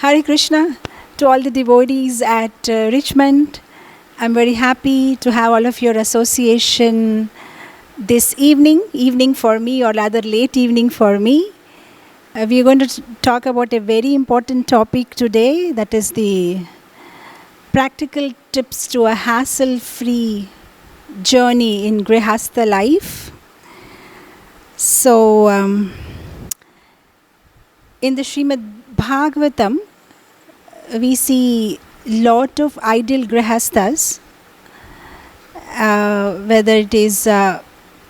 Hare Krishna to all the devotees at Richmond. I'm very happy to have all of your association this evening for me, or rather late evening for me. We are going to talk about a very important topic today, that is the practical tips to a hassle-free journey in Grihastha life. So, in the Srimad Bhagavatam, we see lot of ideal grihasthas, whether it is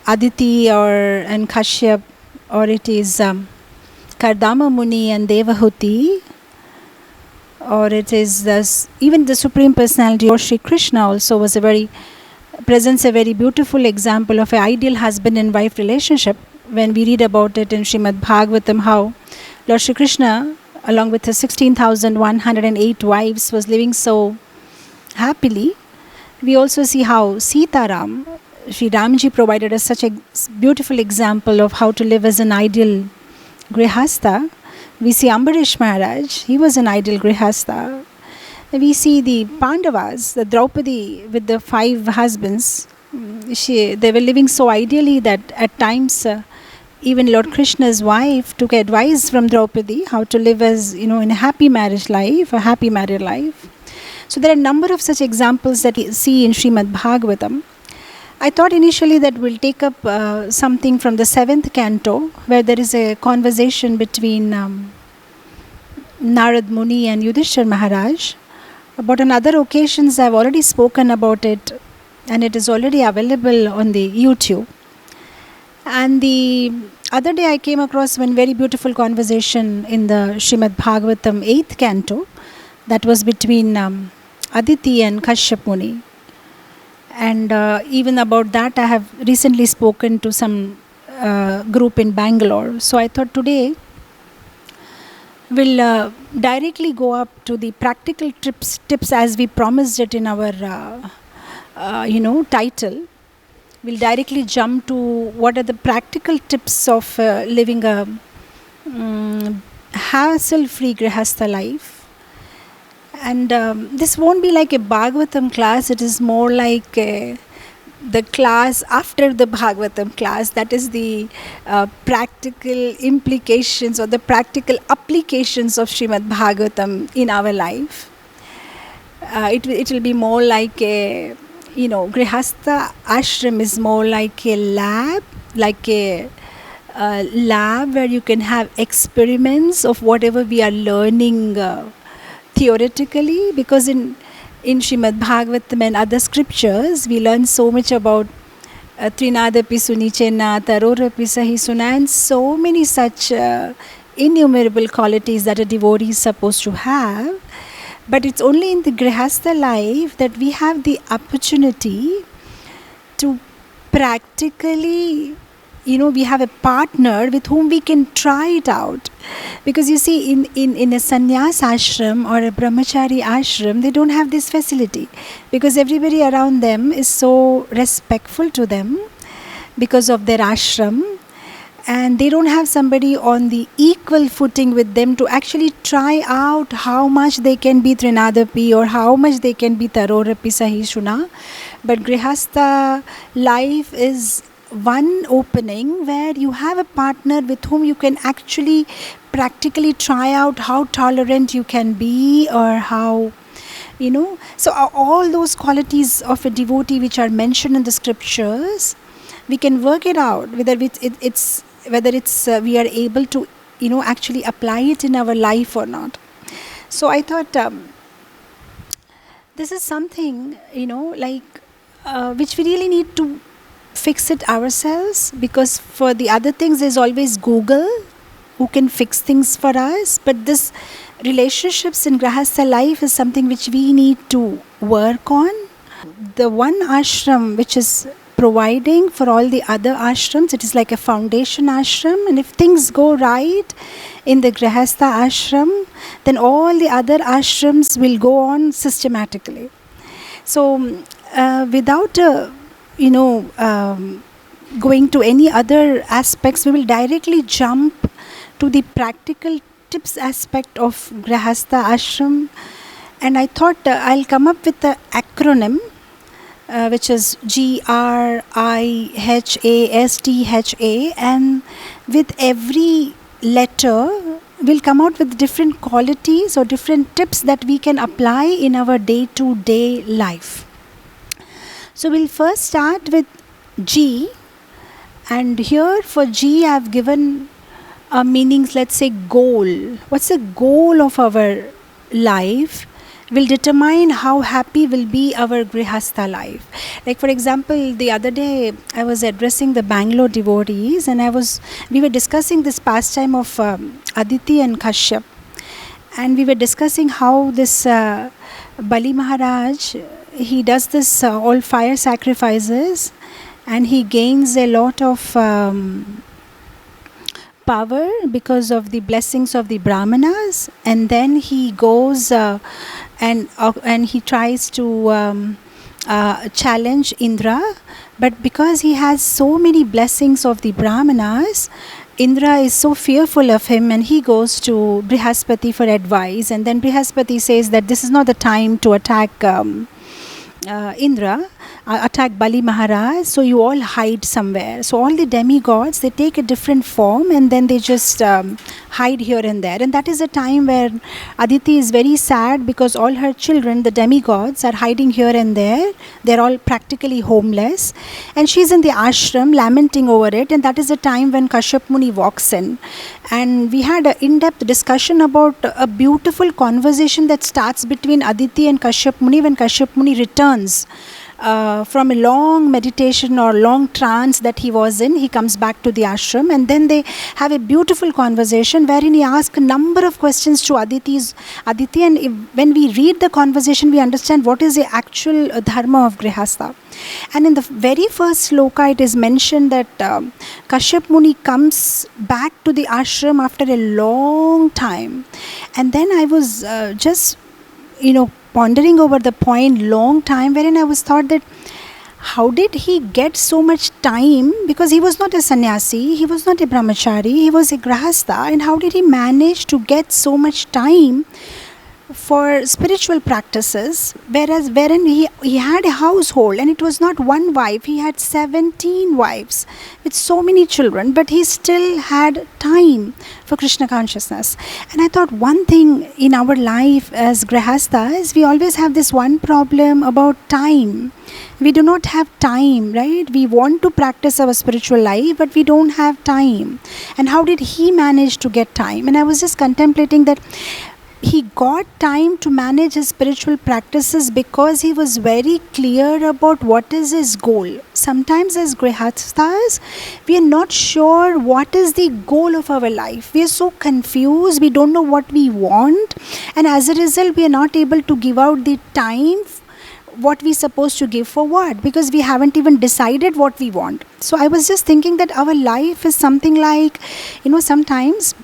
Aditi and Kashyap, or it is Kardama Muni and Devahuti, or it is even the Supreme Personality or Shri Krishna also presents a very beautiful example of an ideal husband and wife relationship. When we read about it in Srimad Bhagavatam, how Lord Shri Krishna, along with his 16,108 wives, was living so happily. We also see how Sitaram, Sri Ramji, provided us such a beautiful example of how to live as an ideal grihastha. We see Ambarish Maharaj, he was an ideal grihastha. We see the Pandavas, the Draupadi with the 5 husbands. They were living so ideally that at times even Lord Krishna's wife took advice from Draupadi how to live as, in a happy marriage life, a happy married life. So there are a number of such examples that we see in Srimad Bhagavatam. I thought initially that we'll take up something from the 7th canto, where there is a conversation between Narad Muni and Yudhishthir Maharaj. But on other occasions I've already spoken about it, and it is already available on the YouTube. And the other day I came across one very beautiful conversation in the Srimad Bhagavatam 8th canto, that was between Aditi and Kashyap Muni. And even about that I have recently spoken to some group in Bangalore. So I thought today we'll directly go up to the practical tips as we promised it in our title. We'll directly jump to what are the practical tips of living a hassle-free grihastha life. And this won't be like a Bhagavatam class, it is more like the class after the Bhagavatam class. That is the practical implications or the practical applications of Srimad Bhagavatam in our life. It will be more like a Grihastha ashram is more like a lab, where you can have experiments of whatever we are learning theoretically, because in Srimad Bhagavatam and other scriptures we learn so much about Trinadapi Sunichena, Tarorapi Sahisuna, and so many such innumerable qualities that a devotee is supposed to have. But it's only in the Grihastha life that we have the opportunity to practically, we have a partner with whom we can try it out. Because you see, in a sannyas ashram or a brahmachari ashram, they don't have this facility. Because everybody around them is so respectful to them because of their ashram. And they don't have somebody on the equal footing with them to actually try out how much they can be Trinadapi or how much they can be Tarorapi Sahishuna. But Grihastha life is one opening where you have a partner with whom you can actually practically try out how tolerant you can be, or how, So all those qualities of a devotee which are mentioned in the scriptures, we can work it out, whether we are able to actually apply it in our life or not. So I thought this is something which we really need to fix it ourselves, because for the other things there's always Google who can fix things for us. But this relationships in Grihastha life is something which we need to work on. The one ashram which is providing for all the other ashrams, it is like a foundation ashram, and if things go right in the Grihastha ashram, then all the other ashrams will go on systematically. So without going to any other aspects, we will directly jump to the practical tips aspect of Grihastha Ashram, and I thought I'll come up with the acronym, which is GRIHASTHA, and with every letter we'll come out with different qualities or different tips that we can apply in our day-to-day life. So we'll first start with G, and here for G I've given meanings. Let's say goal. What's the goal of our life will determine how happy will be our Grihastha life. Like for example, the other day I was addressing the Bangalore devotees, and we were discussing this pastime of Aditi and Kashyap, and we were discussing how this Bali Maharaj, he does this all fire sacrifices, and he gains a lot of power because of the blessings of the Brahmanas, and then he goes and he tries to challenge Indra, but because he has so many blessings of the Brahmanas, Indra is so fearful of him, and he goes to Brihaspati for advice, and then Brihaspati says that this is not the time to attack Indra, attack Bali Maharaj, so you all hide somewhere. So all the demigods, they take a different form, and then they just hide here and there. And that is a time where Aditi is very sad because all her children, the demigods, are hiding here and there. They're all practically homeless. And she's in the ashram lamenting over it. And that is a time when Kashyap Muni walks in. And we had an in-depth discussion about a beautiful conversation that starts between Aditi and Kashyap Muni when Kashyap Muni returns from a long meditation or long trance that he was in. He comes back to the ashram, and then they have a beautiful conversation wherein he asks a number of questions to Aditi, and when we read the conversation we understand what is the actual dharma of Grihastha. And in the very first sloka it is mentioned that Kashyap Muni comes back to the ashram after a long time, and then I was just pondering over the point long time, wherein I was thought that how did he get so much time, because he was not a sannyasi, he was not a brahmachari, he was a grahastha, and how did he manage to get so much time for spiritual practices, wherein he had a household, and it was not one wife, he had 17 wives with so many children, but he still had time for Krishna consciousness. And I thought one thing in our life as grahasthas, we always have this one problem about time. We do not have time, right? We want to practice our spiritual life, but we don't have time. And how did he manage to get time? And I was just contemplating that he got time to manage his spiritual practices because he was very clear about what is his goal. Sometimes as grihasthas, we are not sure what is the goal of our life. We are so confused, we don't know what we want, and as a result we are not able to give out the time what we're supposed to give for what, because we haven't even decided what we want. So I was just thinking that our life is something like, sometimes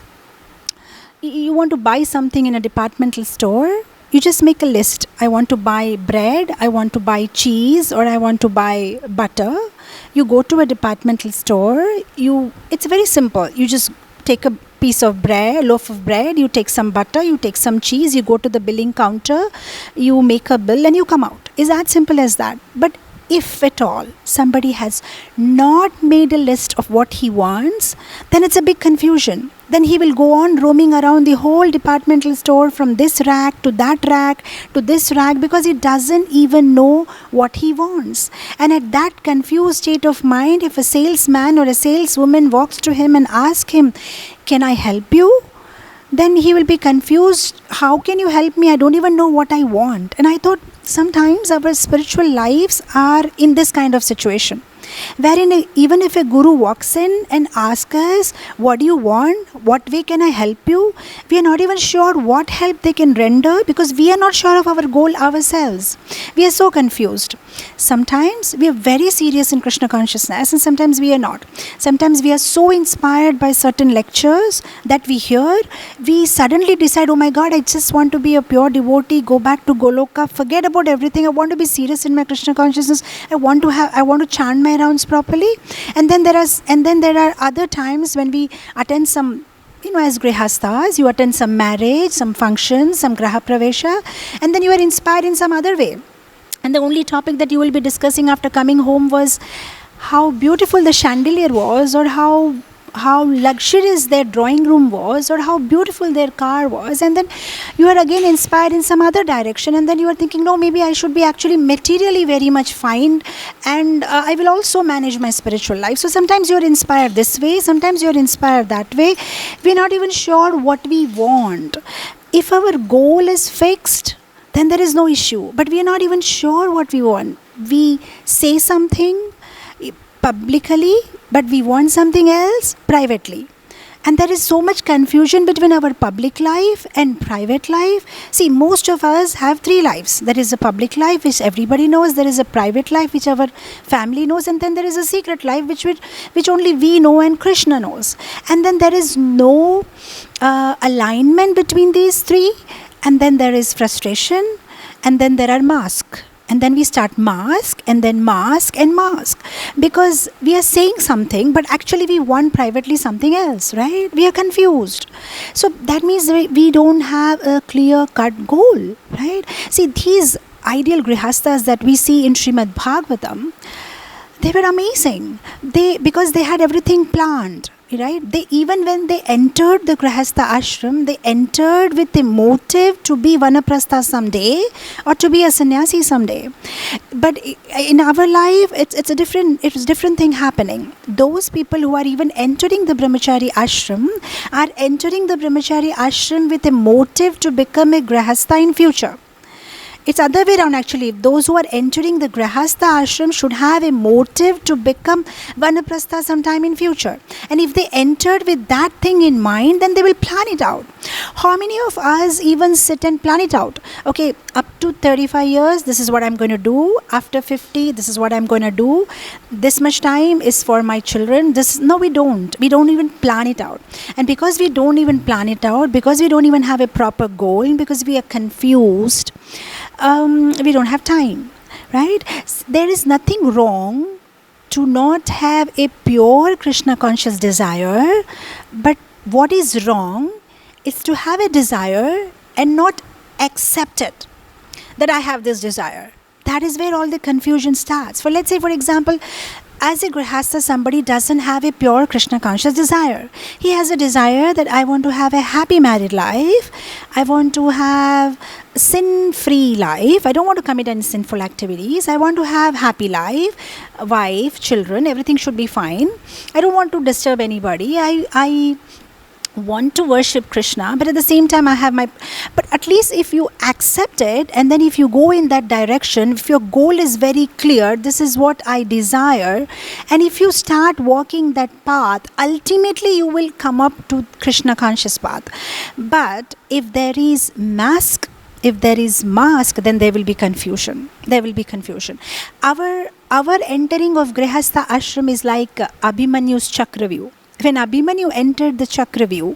you want to buy something in a departmental store, you just make a list. I want to buy bread, I want to buy cheese, or I want to buy butter. You go to a departmental store, it's very simple. You just take a piece of bread, a loaf of bread, you take some butter, you take some cheese, you go to the billing counter, you make a bill, and you come out. It's as simple as that. But if at all somebody has not made a list of what he wants, then it's a big confusion. Then he will go on roaming around the whole departmental store from this rack to that rack to this rack, because he doesn't even know what he wants. And at that confused state of mind, if a salesman or a saleswoman walks to him and asks him, "Can I help you?" then he will be confused. How can you help me? I don't even know what I want. And I thought sometimes our spiritual lives are in this kind of situation, wherein even if a guru walks in and asks us, "What do you want? What way can I help you?" we are not even sure what help they can render, because we are not sure of our goal ourselves. We are so confused. Sometimes we are very serious in Krishna consciousness, and sometimes we are not. Sometimes we are so inspired by certain lectures that we hear, we suddenly decide, "Oh my God, I just want to be a pure devotee, go back to Goloka, forget about everything. I want to be serious in my Krishna consciousness. I want to chant my rounds properly." And then there are other times when we attend some as grihasthas, you attend some marriage, some function, some graha pravesha, and then you are inspired in some other way. And the only topic that you will be discussing after coming home was how beautiful the chandelier was, or how luxurious their drawing room was, or how beautiful their car was. And then you are again inspired in some other direction, and then you are thinking, no, maybe I should be actually materially very much fine, and I will also manage my spiritual life. So sometimes you are inspired this way, sometimes you are inspired that way. We are not even sure what we want. If our goal is fixed, then there is no issue. But we are not even sure what we want. We say something publicly, but we want something else privately. And there is so much confusion between our public life and private life. See, most of us have 3 lives. There is a public life, which everybody knows. There is a private life, which our family knows. And then there is a secret life, which only we know and Krishna knows. And then there is no alignment between these 3. And then there is frustration. And then there are masks. And then we start mask, and then mask, and mask. Because we are saying something, but actually we want privately something else, right? We are confused. So that means we don't have a clear-cut goal, right? See, these ideal grihasthas that we see in Srimad Bhagavatam, they were amazing. Because they had everything planned. Right? Even when they entered the Grihastha ashram, they entered with the motive to be Vanaprastha someday, or to be a sannyasi someday. But in our life, it's a different thing happening. Those people who are even entering the Brahmachari ashram are entering the Brahmachari ashram with a motive to become a Grihastha in future. It's other way around actually. Those who are entering the Grihastha ashram should have a motive to become Vanaprastha sometime in future. And if they entered with that thing in mind, then they will plan it out. How many of us even sit and plan it out? Okay, up to 35 years, this is what I'm going to do. After 50, this is what I'm going to do. This much time is for my children. No, we don't. We don't even plan it out. And because we don't even plan it out, because we don't even have a proper goal, because we are confused, we don't have time, right? There is nothing wrong to not have a pure Krishna conscious desire, but what is wrong is to have a desire and not accept it, that I have this desire. That is where all the confusion starts. For let's say, for example, as a grihastha, somebody doesn't have a pure Krishna conscious desire. He has a desire that I want to have a happy married life. I want to have sin-free life. I don't want to commit any sinful activities. I want to have happy life, wife, children, everything should be fine. I don't want to disturb anybody. I want to worship Krishna, but at the same time I have but at least if you accept it, and then if you go in that direction, if your goal is very clear, this is what I desire, and if you start walking that path, ultimately you will come up to Krishna conscious path. But if there is mask, then there will be confusion. Our entering of Grihastha ashram is like Abhimanyu's Chakravyuh. When Abhimanyu entered the Chakravyuh,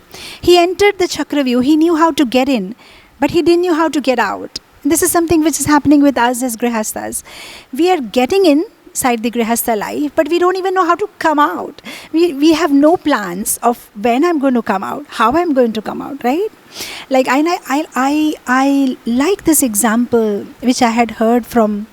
he knew how to get in, but he didn't know how to get out. This is something which is happening with us as Grihasthas. We are getting inside the Grihastha life, but we don't even know how to come out. We have no plans of when I'm going to come out, how I'm going to come out, right? Like I like this example which I had heard from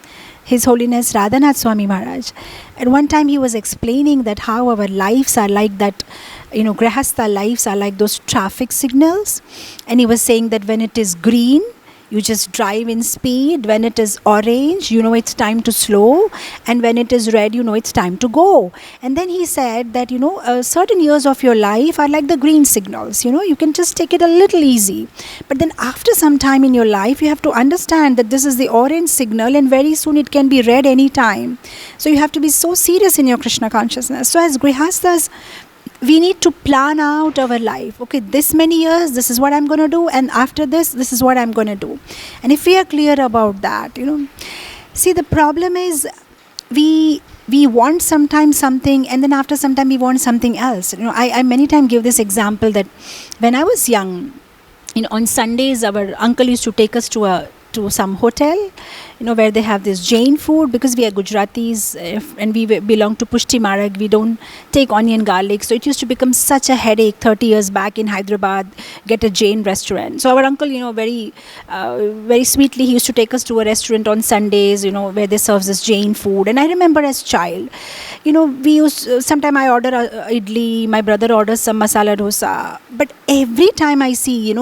His Holiness Radhanath Swami Maharaj. At one time he was explaining that how our lives are like that, Grihastha lives are like those traffic signals. And he was saying that when it is green, you just drive in speed. When it is orange, you know it's time to slow. And when it is red, you know it's time to go. And then he said that, certain years of your life are like the green signals. You can just take it a little easy. But then after some time in your life, you have to understand that this is the orange signal and very soon it can be red anytime. So you have to be so serious in your Krishna consciousness. So as Grihasthas, we need to plan out our life. Okay, this many years, this is what I'm going to do. And after this is what I'm going to do. And if we are clear about that, see, the problem is we want sometimes something, and then after some time we want something else. I many times give this example that when I was young, on Sundays, our uncle used to take us to some hotel, where they have this Jain food, because we are Gujaratis, and we belong to Pushti Marag. We don't take onion garlic. So it used to become such a headache 30 years back in Hyderabad, get a Jain restaurant. So our uncle, very sweetly, he used to take us to a restaurant on Sundays, where they serve this Jain food. And I remember as child, we used, sometime I order idli, my brother orders some masala dosa. But every time I see,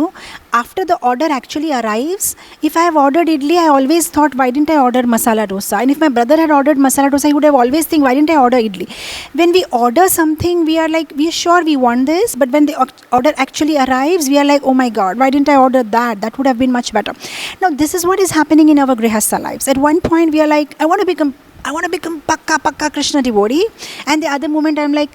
after the order actually arrives, if I have ordered idli, I always thought, why didn't I order masala dosa? And if my brother had ordered masala dosa, he would have always think, why didn't I order idli? When we order something, we are like, we are sure we want this, but when the order actually arrives, we are like, oh my God, why didn't I order that? That would have been much better. Now, this is what is happening in our Grihastha lives. At one point, we are like, I want to become pakka Krishna devotee. And the other moment, I'm like,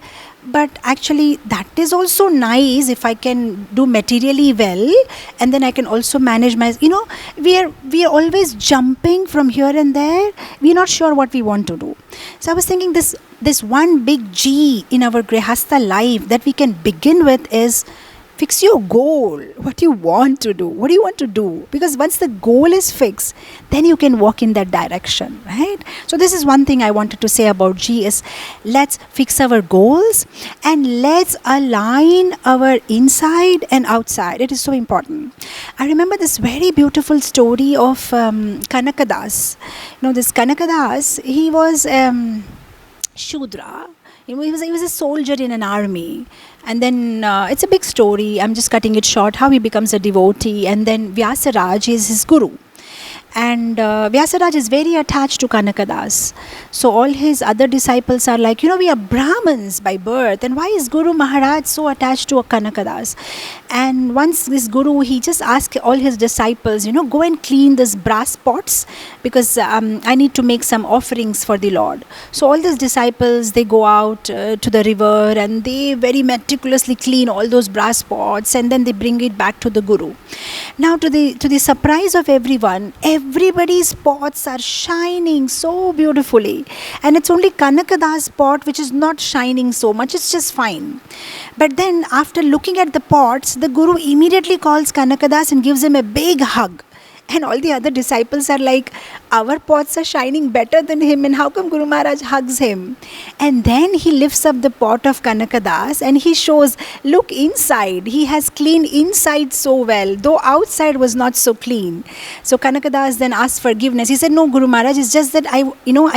but actually that is also nice if I can do materially well, and then I can also manage my, we are always jumping from here and there. We're not sure what we want to do. So I was thinking this one big G in our Grihastha life that we can begin with is, fix your goal. What you want to do. What do you want to do? Because once the goal is fixed, then you can walk in that direction, right? So this is one thing I wanted to say about G is, let's fix our goals and let's align our inside and outside. It is so important. I remember this very beautiful story of Kanakadas. This Kanakadas, he was Shudra. He was a soldier in an army. And then it's a big story. I'm just cutting it short, how he becomes a devotee. And then Vyasaraj is his guru. And Vyasaraj is very attached to Kanakadas. So all his other disciples are like, we are Brahmins by birth. And why is Guru Maharaj so attached to a Kanakadas? And once this guru, he just asked all his disciples, go and clean this brass pots, because I need to make some offerings for the Lord. So all these disciples, they go out to the river and they very meticulously clean all those brass pots, and then they bring it back to the guru. Now to the surprise of everyone, everybody's pots are shining so beautifully, and it's only Kanakadas' pot which is not shining so much. It's just fine. But then after looking at the pots, the guru immediately calls Kanakadas and gives him a big hug. And all the other disciples are like, our pots are shining better than him, and how come Guru Maharaj hugs him? And then he lifts up the pot of Kanakadas and he shows, look inside. He has cleaned inside so well, though outside was not so clean. So Kanakadas then asked forgiveness. He said, no, Guru Maharaj, it's just that I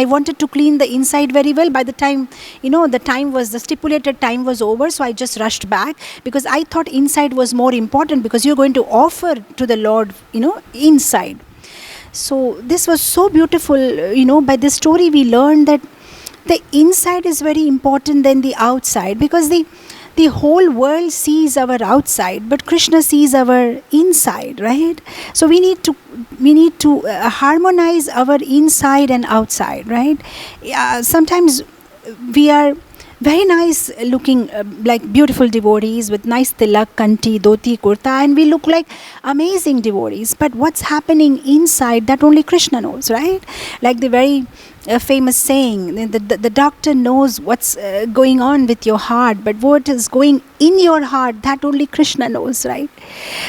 wanted to clean the inside very well. By the time, the stipulated time was over, so I just rushed back, because I thought inside was more important, because you're going to offer to the Lord, inside. So this was so beautiful. By this story we learned that the inside is very important than the outside, because the whole world sees our outside, but Krishna sees our inside, right? So we need to harmonize our inside and outside, right? Sometimes we are very nice looking, like beautiful devotees with nice tilak, kanti, dhoti, kurta, and we look like amazing devotees. But what's happening inside, that only Krishna knows, right? Like the very famous saying, the doctor knows what's going on with your heart, but what is going in your heart, that only Krishna knows, right?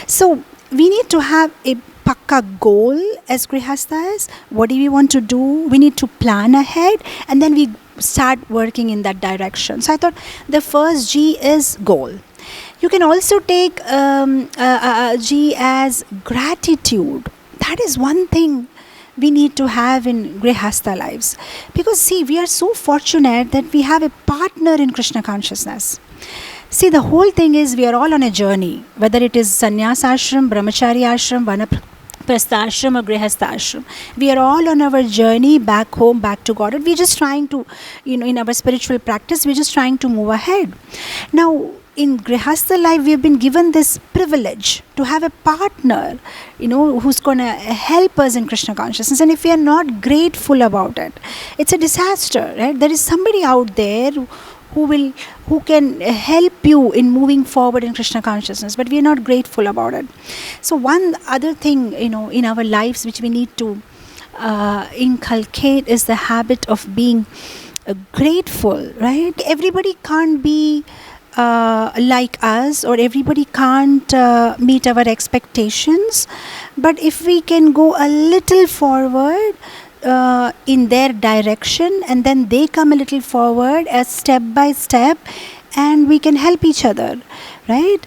So we need to have a pakka goal as Grihasthas. What do we want to do? We need to plan ahead, and then we start working in that direction. So I thought the first G is goal. You can also take G as gratitude. That is one thing we need to have in Grihastha lives. Because see, we are so fortunate that we have a partner in Krishna consciousness. See, the whole thing is we are all on a journey, whether it is sannyas ashram, brahmachari ashram, vanaprastha ashram or grihastha ashram. We are all on our journey back home, back to God. We're just trying to, in our spiritual practice, we're just trying to move ahead. Now, in Grihastha life, we have been given this privilege to have a partner, who's going to help us in Krishna consciousness. And if we are not grateful about it, it's a disaster, right? There is somebody out there who can help you in moving forward in Krishna consciousness, but we are not grateful about it. So one other thing, in our lives which we need to inculcate is the habit of being grateful, right? Everybody can't be like us, or everybody can't meet our expectations, but if we can go a little forward in their direction, and then they come a little forward as step by step, and we can help each other, right?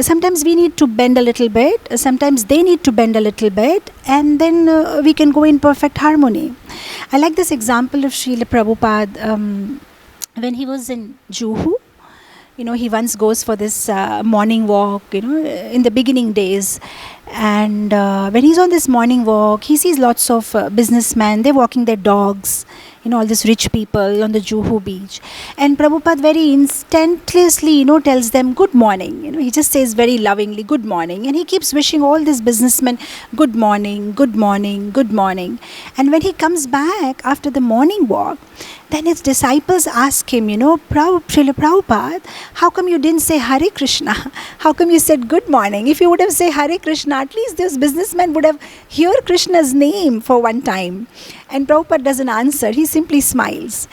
Sometimes we need to bend a little bit, sometimes they need to bend a little bit, and then we can go in perfect harmony. I like this example of Srila Prabhupada. When he was in Juhu, he once goes for this morning walk, in the beginning days. And when he's on this morning walk, he sees lots of businessmen, they're walking their dogs, all these rich people on the Juhu beach. And Prabhupada very instantaneously, tells them good morning. He just says very lovingly, good morning. And he keeps wishing all these businessmen, good morning, good morning, good morning. And when he comes back after the morning walk, then his disciples ask him, Srila Prabhupada, how come you didn't say Hare Krishna? How come you said good morning? If you would have said Hare Krishna, at least those businessmen would have heard Krishna's name for one time. And Prabhupada doesn't answer, he simply smiles.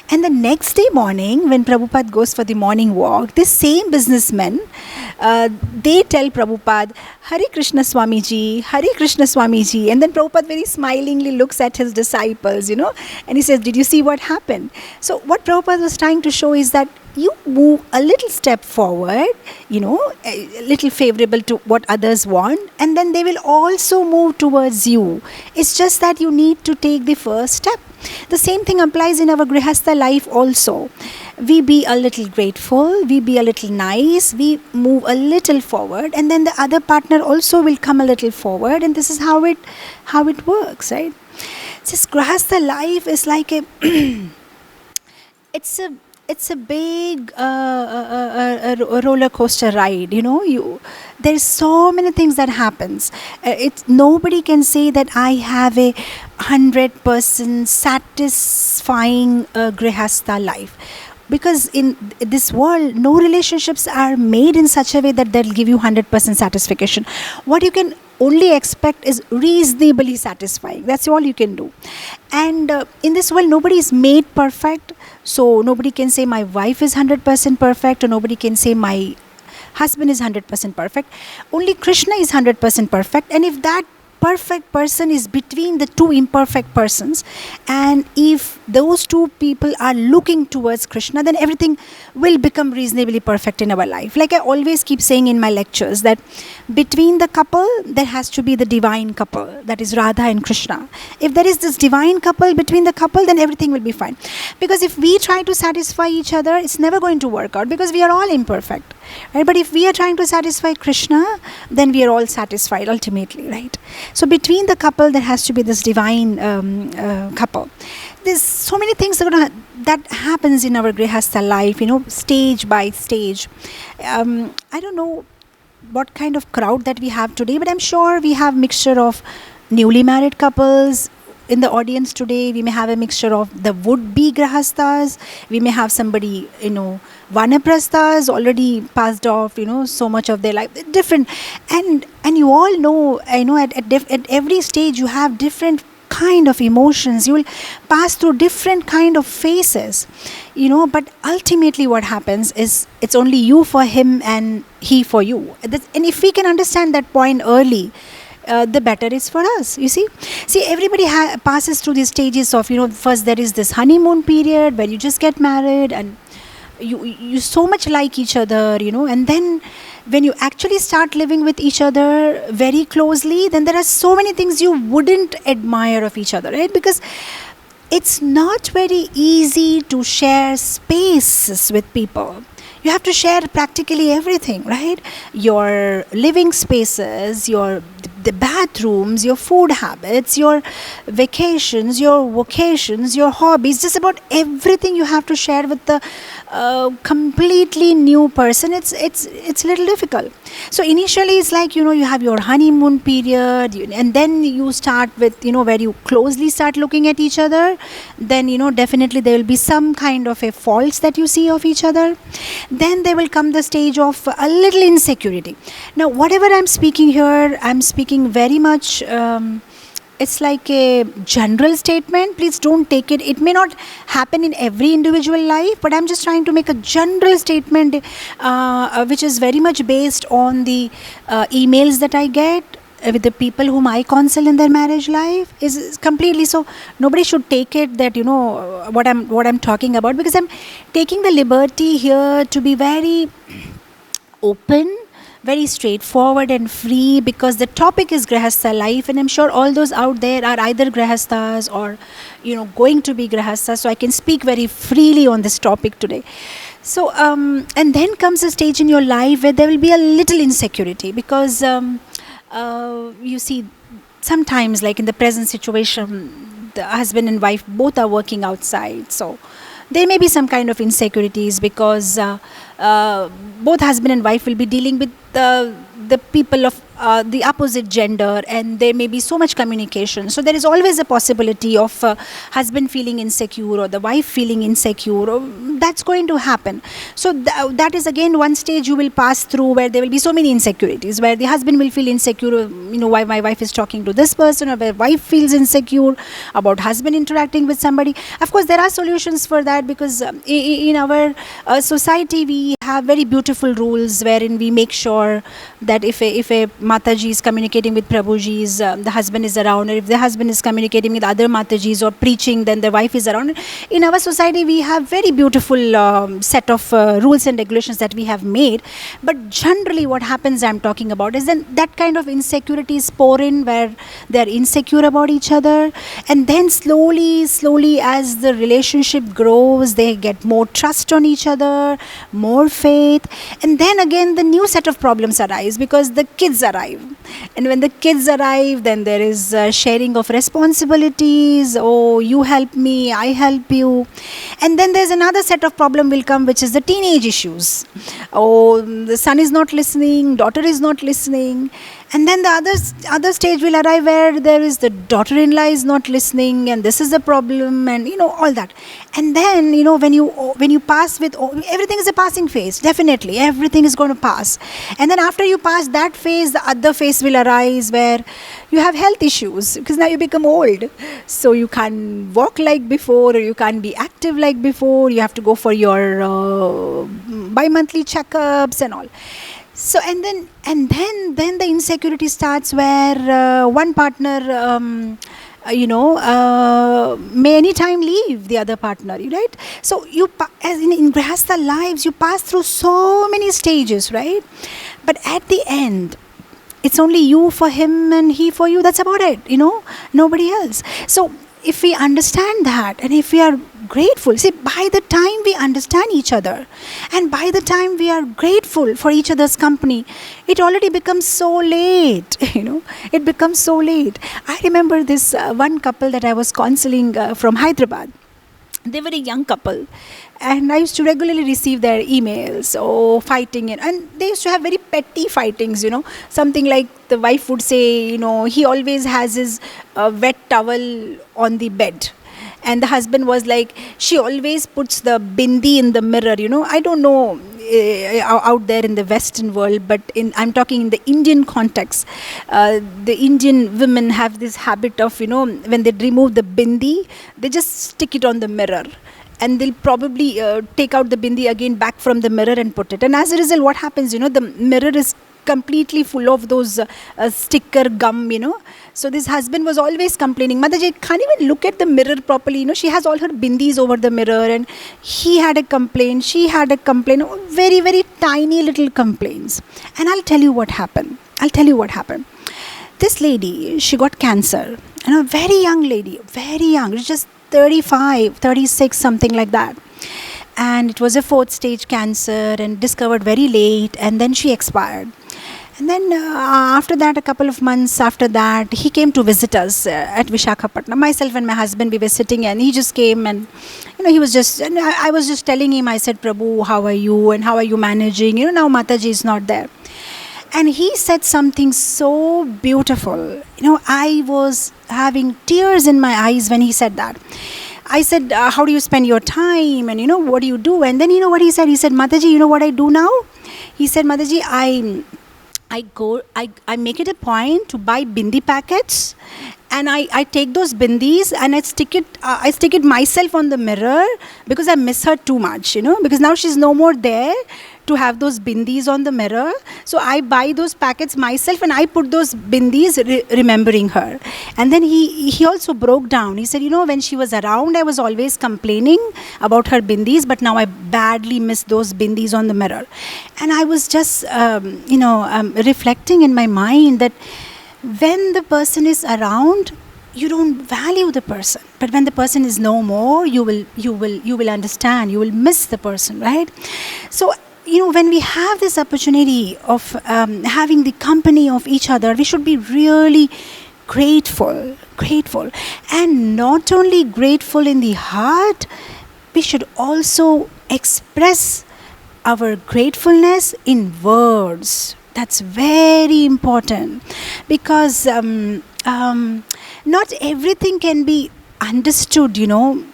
And the next day morning, when Prabhupada goes for the morning walk, this same businessmen, they tell Prabhupada, Hare Krishna Swamiji, Hare Krishna Swamiji. And then Prabhupada very smilingly looks at his disciples, and he says, did you see what happened? So what Prabhupada was trying to show is that you move a little step forward, a little favorable to what others want, and then they will also move towards you. It's just that you need to take the first step. The same thing applies in our Grihastha life also. We be a little grateful, we be a little nice, we move a little forward, and then the other partner also will come a little forward, and this is how it works, right? This Grihastha life is like it's a big roller coaster ride. There's so many things that happens. Nobody can say that I have a 100% satisfying grihastha life, because in this world no relationships are made in such a way that they'll give you 100% satisfaction. What you can only expect is reasonably satisfying. That's all you can do. And in this world nobody is made perfect. So nobody can say my wife is 100% perfect, or nobody can say my husband is 100% perfect. Only Krishna is 100% perfect. And if that perfect person is between the two imperfect persons, and if those two people are looking towards Krishna, then everything will become reasonably perfect in our life. Like I always keep saying in my lectures, that between the couple there has to be the divine couple, that is Radha and Krishna. If there is this divine couple between the couple, then everything will be fine. Because if we try to satisfy each other, it's never going to work out, because we are all imperfect, right? But if we are trying to satisfy Krishna, then we are all satisfied ultimately, right? So between the couple there has to be this divine couple. There's so many things that happens in our grihastha life, stage by stage. I don't know what kind of crowd that we have today, but I'm sure we have mixture of newly married couples in the audience today. We may have a mixture of the would-be grihasthas. We may have somebody, vanaprasthas already passed off, so much of their life, different. And you all know, at every stage you have different kind of emotions. You will pass through different kind of phases, but ultimately what happens is it's only you for him and he for you. And if we can understand that point early, the better it's for us. You see everybody passes through these stages of, first there is this honeymoon period where you just get married and you so much like each other, and then when you actually start living with each other very closely, then there are so many things you wouldn't admire of each other, right? Because it's not very easy to share spaces with people. You have to share practically everything, right? Your living spaces, the bathrooms, your food habits, your vacations, your vocations, your hobbies, just about everything you have to share with the completely new person. It's a little difficult. So initially it's like, you have your honeymoon period, and then you start with, where you closely start looking at each other. Then, definitely there will be some kind of a faults that you see of each other. Then there will come the stage of a little insecurity. Now, whatever I'm speaking here, I'm speaking very much it's like a general statement. Please don't take it. It may not happen in every individual life, but I'm just trying to make a general statement, which is very much based on the emails that I get with the people whom I counsel in their marriage life. Is completely so. Nobody should take it that what I'm talking about, because I'm taking the liberty here to be very open, very straightforward and free, because the topic is Grahastha life, and I'm sure all those out there are either Grahasthas or going to be Grahasthas, so I can speak very freely on this topic today. So and then comes a stage in your life where there will be a little insecurity, because you see, sometimes, like in the present situation, the husband and wife both are working outside, so there may be some kind of insecurities, because both husband and wife will be dealing with the people of the opposite gender, and there may be so much communication. So there is always a possibility of husband feeling insecure or the wife feeling insecure. That's going to happen. So that is again one stage you will pass through, where there will be so many insecurities, where the husband will feel insecure, why my wife is talking to this person, or where wife feels insecure about husband interacting with somebody. Of course, there are solutions for that, because in our society we have very beautiful rules wherein we make sure that if a Mataji is communicating with Prabhuji's, the husband is around, or if the husband is communicating with other Matajis or preaching, then the wife is around. In our society, we have very beautiful set of rules and regulations that we have made. But generally, what happens, I'm talking about, is then that kind of insecurities pour in, where they're insecure about each other, and then slowly, as the relationship grows, they get more trust on each other, more faith, and then again the new set of problems arise, because the kids arrive. And when the kids arrive, then there is sharing of responsibilities. Oh, you help me, I help you. And then there's another set of problem will come, which is the teenage issues. Oh, the son is not listening, daughter is not listening. And then the other stage will arrive, where there is the daughter-in-law is not listening, and this is the problem, and all that. And then when you pass with everything is a passing phase. Definitely, everything is going to pass. And then after you pass that phase, the other phase will arise, where you have health issues, because now you become old, so you can't walk like before, or you can't be active like before. You have to go for your bi-monthly checkups and all. So and then the insecurity starts, where one partner may anytime leave the other partner, right? So as in Grahastha lives, you pass through so many stages, right? But at the end, it's only you for him and he for you. That's about it, nobody else. So if we understand that, and if we are grateful, see, by the time we understand each other, and by the time we are grateful for each other's company, it already becomes so late. It becomes so late. I remember this one couple that I was counseling from Hyderabad. They were a young couple, and I used to regularly receive their emails, fighting, and they used to have very petty fightings, something like the wife would say, he always has his wet towel on the bed. And the husband was like, she always puts the bindi in the mirror. I don't know out there in the Western world, but I'm talking in the Indian context. The Indian women have this habit of, when they remove the bindi, they just stick it on the mirror. And they'll probably take out the bindi again back from the mirror and put it. And as a result, what happens, the mirror is completely full of those sticker gum, So this husband was always complaining, Mataji can't even look at the mirror properly, she has all her bindis over the mirror. And he had a complaint, she had a complaint, very, very tiny little complaints. And I'll tell you what happened. This lady, she got cancer, a very young lady, very young, just 35, 36, something like that. And it was a 4th stage cancer, and discovered very late, and then she expired. And then after that, a couple of months after that, he came to visit us at Visakhapatnam. Myself and my husband, we were sitting, and he just came, and he was just, and I was just telling him, I said, Prabhu, how are you, and how are you managing? Now Mataji is not there. And he said something so beautiful. I was having tears in my eyes when he said that. I said, how do you spend your time? And, what do you do? And then, what he said? He said, Mataji, you know what I do now? He said, Mataji, I make it a point to buy bindi packets, and I take those bindis and I stick it myself on the mirror, because I miss her too much, because now she's no more there to have those bindis on the mirror. So I buy those packets myself and I put those bindis remembering her. And then he also broke down. He said, when she was around, I was always complaining about her bindis, but now I badly miss those bindis on the mirror. And I was just, reflecting in my mind that when the person is around, you don't value the person, but when the person is no more, you will understand, you will miss the person, right? So when we have this opportunity of having the company of each other, we should be really grateful, and not only grateful in the heart, we should also express our gratefulness in words. That's very important, because not everything can be understood.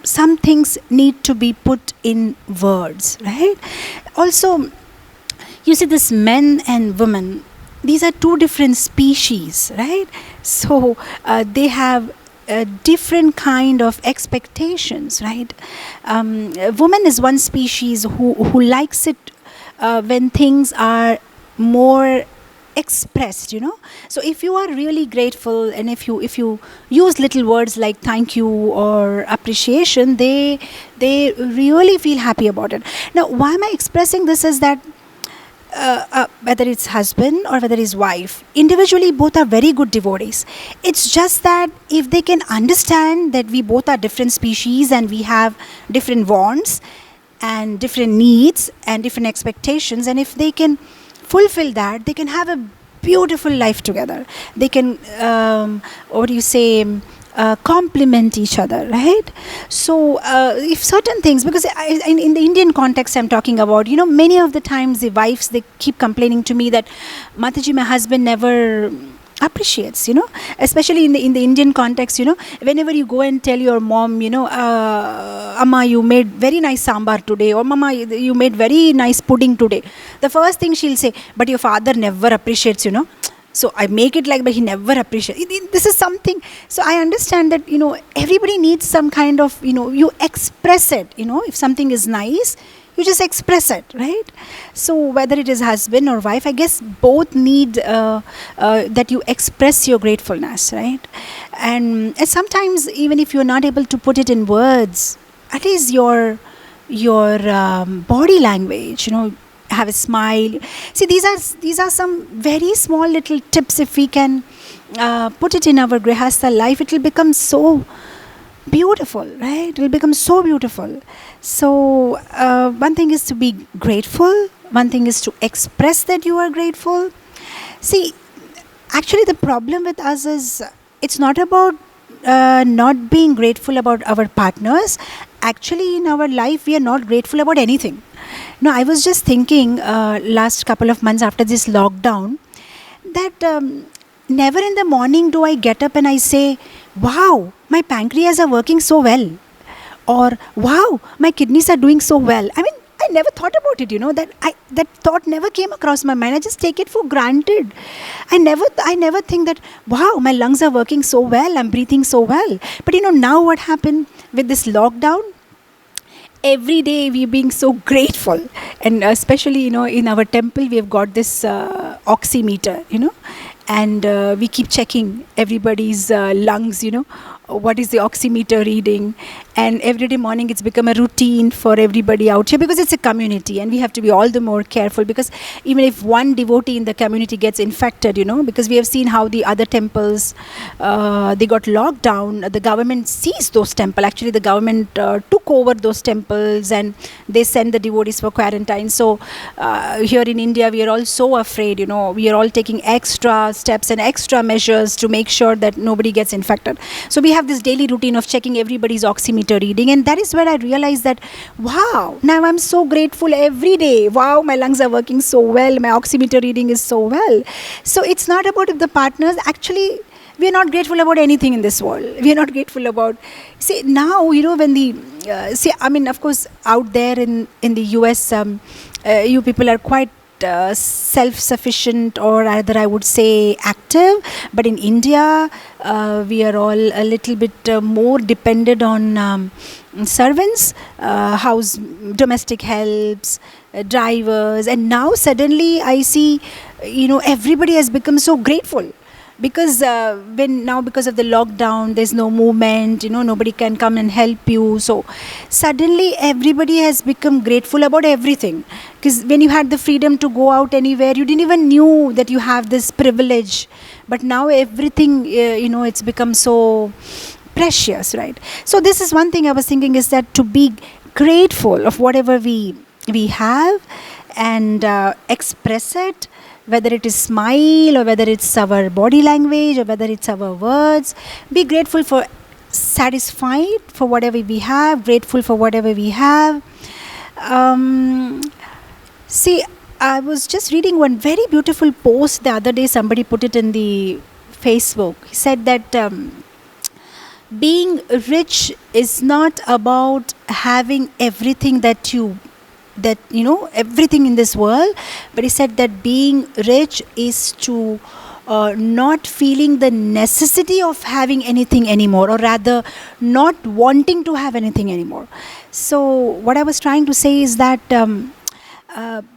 Some things need to be put in words, right? Also, you see, this men and women, these are two different species, right? So they have a different kind of expectations, right? Woman is one species who likes it when things are more expressed. So if you are really grateful, and if you use little words like thank you or appreciation, they really feel happy about it. Now, why am I expressing this is that whether it's husband or whether it's wife, individually both are very good devotees. It's just that if they can understand that we both are different species and we have different wants and different needs and different expectations, and if they can fulfill that, they can have a beautiful life together. They can complement each other, right? So if certain things, because in the Indian context I'm talking about, many of the times the wives, they keep complaining to me that Mataji, my husband never appreciates, especially in the Indian context. Whenever you go and tell your mom, Amma, you made very nice sambar today, or Mama, you made very nice pudding today, the first thing she'll say, but your father never appreciates, so I make it like, but he never appreciates. This is something. So I understand that, everybody needs some kind of, you express it. If something is nice, you just express it, right? So whether it is husband or wife, I guess both need that you express your gratefulness, right? And sometimes, even if you're not able to put it in words, at least your body language, have a smile. See, these are some very small little tips. If we can put it in our grihastha life, it will become so beautiful, right? It will become so beautiful. So one thing is to be grateful. One thing is to express that you are grateful. See, actually the problem with us is it's not about not being grateful about our partners. Actually, in our life, we are not grateful about anything. No, I was just thinking last couple of months after this lockdown that never in the morning do I get up and I say, wow, my pancreas are working so well, or wow, my kidneys are doing so well. I mean, I never thought about it, that thought never came across my mind. I just take it for granted. I never think that, wow, my lungs are working so well, I'm breathing so well. But now what happened with this lockdown? Every day we're being so grateful, and especially in our temple we have got this oximeter, and we keep checking everybody's lungs, what is the oximeter reading, and every day morning it's become a routine for everybody out here, because it's a community and we have to be all the more careful, because even if one devotee in the community gets infected, because we have seen how the other temples they got locked down, the government seized those temples. Actually the government took over those temples and they sent the devotees for quarantine. So here in India we are all so afraid, we are all taking extra steps and extra measures to make sure that nobody gets infected. So we have this daily routine of checking everybody's oximeter reading, and that is where I realized that, wow, now I'm so grateful every day. Wow, my lungs are working so well, my oximeter reading is so well. So it's not about if the partners, actually we are not grateful about anything in this world. We are not grateful about, see now, when the, of course out there in the US, you people are quite self-sufficient, or rather I would say active. But in India, we are all a little bit more dependent on servants, house domestic helps, drivers. And now suddenly I see, everybody has become so grateful, because because of the lockdown there's no movement, nobody can come and help you. So suddenly everybody has become grateful about everything, because when you had the freedom to go out anywhere, you didn't even knew that you have this privilege. But now everything, it's become so precious, right? So this is one thing I was thinking, is that to be grateful of whatever we have, and express it, whether it is smile, or whether it's our body language, or whether it's our words. Be grateful for, satisfied for whatever we have, grateful for whatever we have. See, I was just reading one very beautiful post the other day. Somebody put it in the Facebook. He said that being rich is not about having everything everything in this world, but he said that being rich is to not feeling the necessity of having anything anymore, or rather not wanting to have anything anymore. So what I was trying to say is that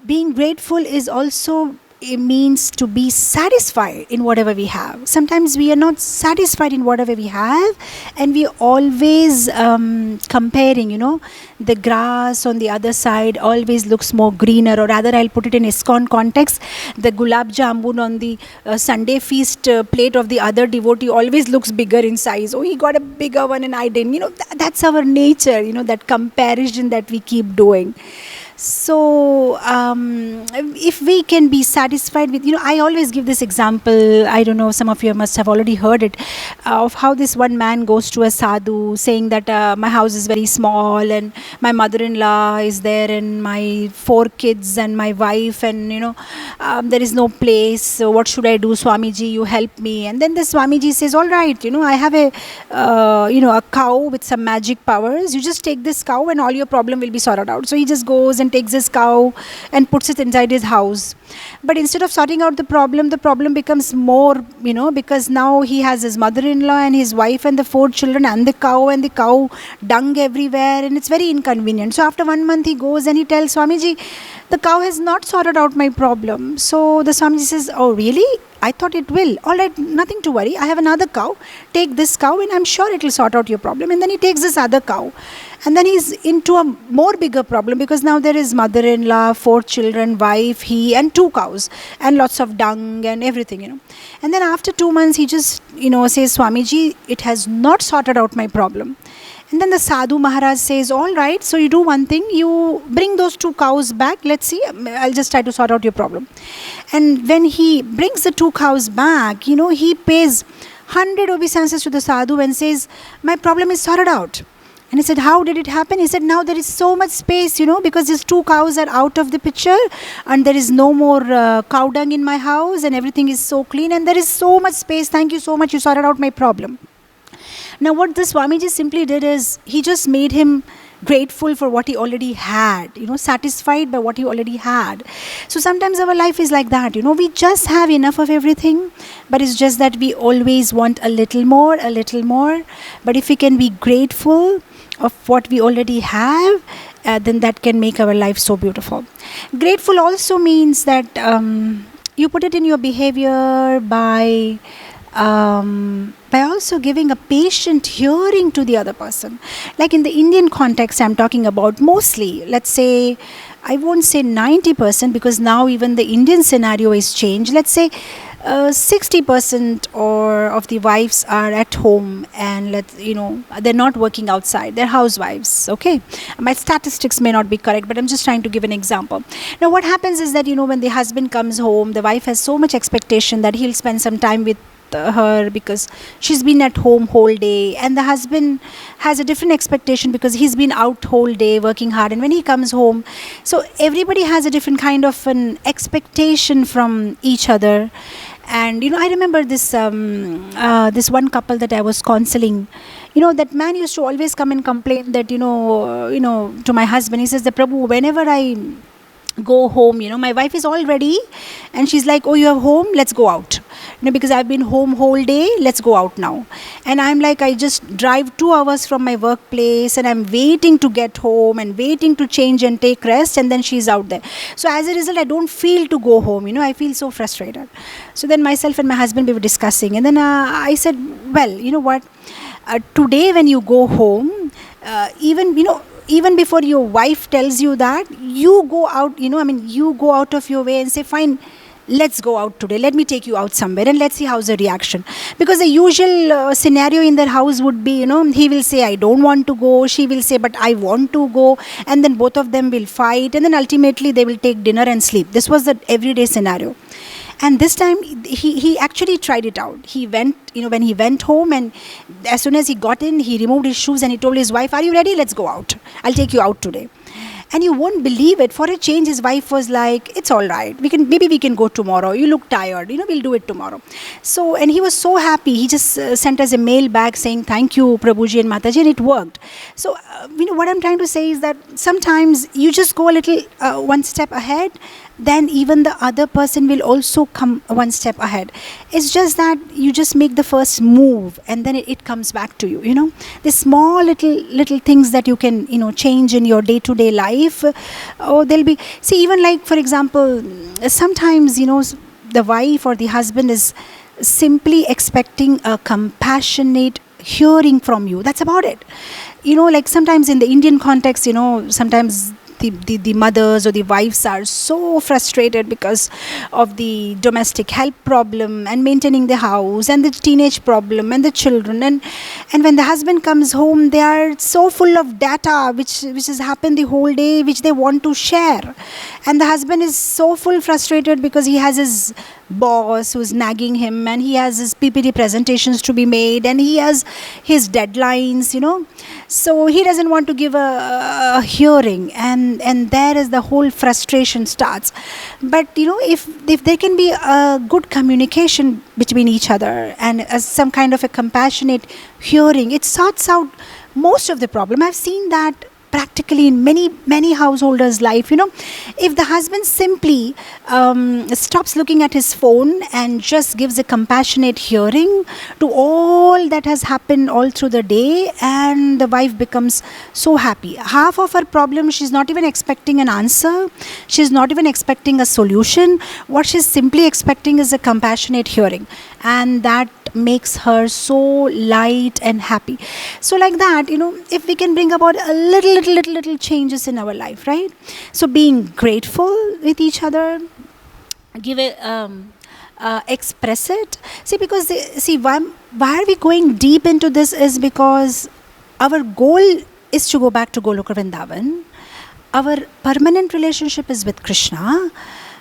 being grateful is also, it means to be satisfied in whatever we have. Sometimes we are not satisfied in whatever we have, and we always comparing, the grass on the other side always looks more greener, or rather I'll put it in ISKCON context, the gulab jamun on the Sunday feast plate of the other devotee always looks bigger in size. Oh, he got a bigger one and I didn't. That's our nature, that comparison that we keep doing. So if we can be satisfied with, I always give this example, I don't know, some of you must have already heard it, of how this one man goes to a sadhu saying that my house is very small, and my mother-in-law is there, and my 4 kids and my wife, and there is no place, so what should I do, Swamiji, you help me. And then the Swamiji says, all right, I have a cow with some magic powers, you just take this cow and all your problem will be sorted out. So he just goes and takes this cow and puts it inside his house. But instead of sorting out the problem becomes more, because now he has his mother-in-law and his wife and the 4 children and the cow dung everywhere, and it's very inconvenient. So after 1 month he goes and he tells Swamiji, the cow has not sorted out my problem. So the Swamiji says, oh really? I thought it will. All right, nothing to worry. I have another cow. Take this cow and I'm sure it will sort out your problem. And then he takes this other cow. And then he's into a more bigger problem, because now there is mother-in-law, 4 children, wife, he, and 2 cows, and lots of dung and everything, And then after 2 months, he just, says, Swamiji, it has not sorted out my problem. And then the Sadhu Maharaj says, all right, so you do one thing, you bring those 2 cows back, let's see, I'll just try to sort out your problem. And when he brings the 2 cows back, he pays 100 obeisances to the Sadhu and says, my problem is sorted out. And he said, how did it happen? He said, now there is so much space, because these 2 cows are out of the picture, and there is no more cow dung in my house, and everything is so clean, and there is so much space. Thank you so much, you sorted out my problem. Now what the Swamiji simply did is, he just made him grateful for what he already had, satisfied by what he already had. So sometimes our life is like that, we just have enough of everything, but it's just that we always want a little more. But if we can be grateful of what we already have, then that can make our life so beautiful. Grateful also means that you put it in your behavior by also giving a patient hearing to the other person. Like in the Indian context I'm talking about, mostly, let's say, I won't say 90%, because now even the Indian scenario is changed. Let's say 60% or of the wives are at home, and they're not working outside, they're housewives. Okay, my statistics may not be correct, but I'm just trying to give an example. Now what happens is that when the husband comes home, the wife has so much expectation that he'll spend some time with her, because she's been at home whole day, and the husband has a different expectation because he's been out whole day working hard, and when he comes home, so everybody has a different kind of an expectation from each other. And I remember this this one couple that I was counseling. That man used to always come and complain that to my husband, he says that, Prabhu, whenever I go home. My wife is all ready, and she's like, oh, you are home, let's go out. Because I've been home whole day, let's go out now. And I'm like, I just drive 2 hours from my workplace, and I'm waiting to get home and waiting to change and take rest, and then she's out there. So as a result, I don't feel to go home. I feel so frustrated. So then myself and my husband, we were discussing, and then I said, well, you know what, today when you go home, even before your wife tells you that, you go out, you go out of your way and say, fine, let's go out today, let me take you out somewhere, and let's see how's the reaction. Because the usual scenario in their house would be, he will say, I don't want to go, she will say, but I want to go, and then both of them will fight, and then ultimately they will take dinner and sleep. This was the everyday scenario. And this time he actually tried it out. He went, when he went home, and as soon as he got in, he removed his shoes and he told his wife, are you ready? Let's go out. I'll take you out today. And you won't believe it. For a change, his wife was like, it's all right. Maybe we can go tomorrow. You look tired. We'll do it tomorrow. So, and he was so happy. He just sent us a mail back saying, thank you, Prabhuji and Mataji, and it worked. So, what I'm trying to say is that sometimes you just go a little one step ahead, then even the other person will also come one step ahead. It's just that you just make the first move, and then it comes back to you. The small little things that you can change in your day-to-day life. There'll be, see, even like, for example, sometimes the wife or the husband is simply expecting a compassionate hearing from you. That's about it. Like sometimes in the Indian context, sometimes the mothers or the wives are so frustrated because of the domestic help problem and maintaining the house and the teenage problem and the children, and when the husband comes home, they are so full of data which has happened the whole day, which they want to share, and the husband is so frustrated because he has his boss who's nagging him, and he has his PPT presentations to be made, and he has his deadlines, so he doesn't want to give a hearing, and there is the whole frustration starts. But if there can be a good communication between each other and some kind of a compassionate hearing, it sorts out most of the problem. I've seen that practically in many householders' life. If the husband simply stops looking at his phone and just gives a compassionate hearing to all that has happened all through the day, and the wife becomes so happy. Half of her problem, she's not even expecting an answer, she's not even expecting a solution. What she's simply expecting is a compassionate hearing, and that makes her so light and happy. So like that, if we can bring about a little changes in our life, right? So being grateful with each other, give it, express it. See, because why are we going deep into this is because our goal is to go back to Goloka Vrindavan. Our permanent relationship is with Krishna,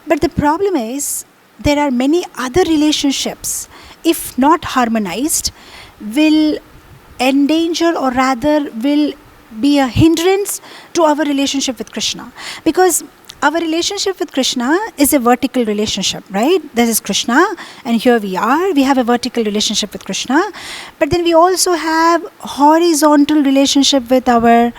but the problem is there are many other relationships, if not harmonized, will endanger, or rather will be a hindrance to our relationship with Krishna. Because our relationship with Krishna is a vertical relationship, right? This is Krishna, and here we have a vertical relationship with Krishna, but then we also have horizontal relationship with our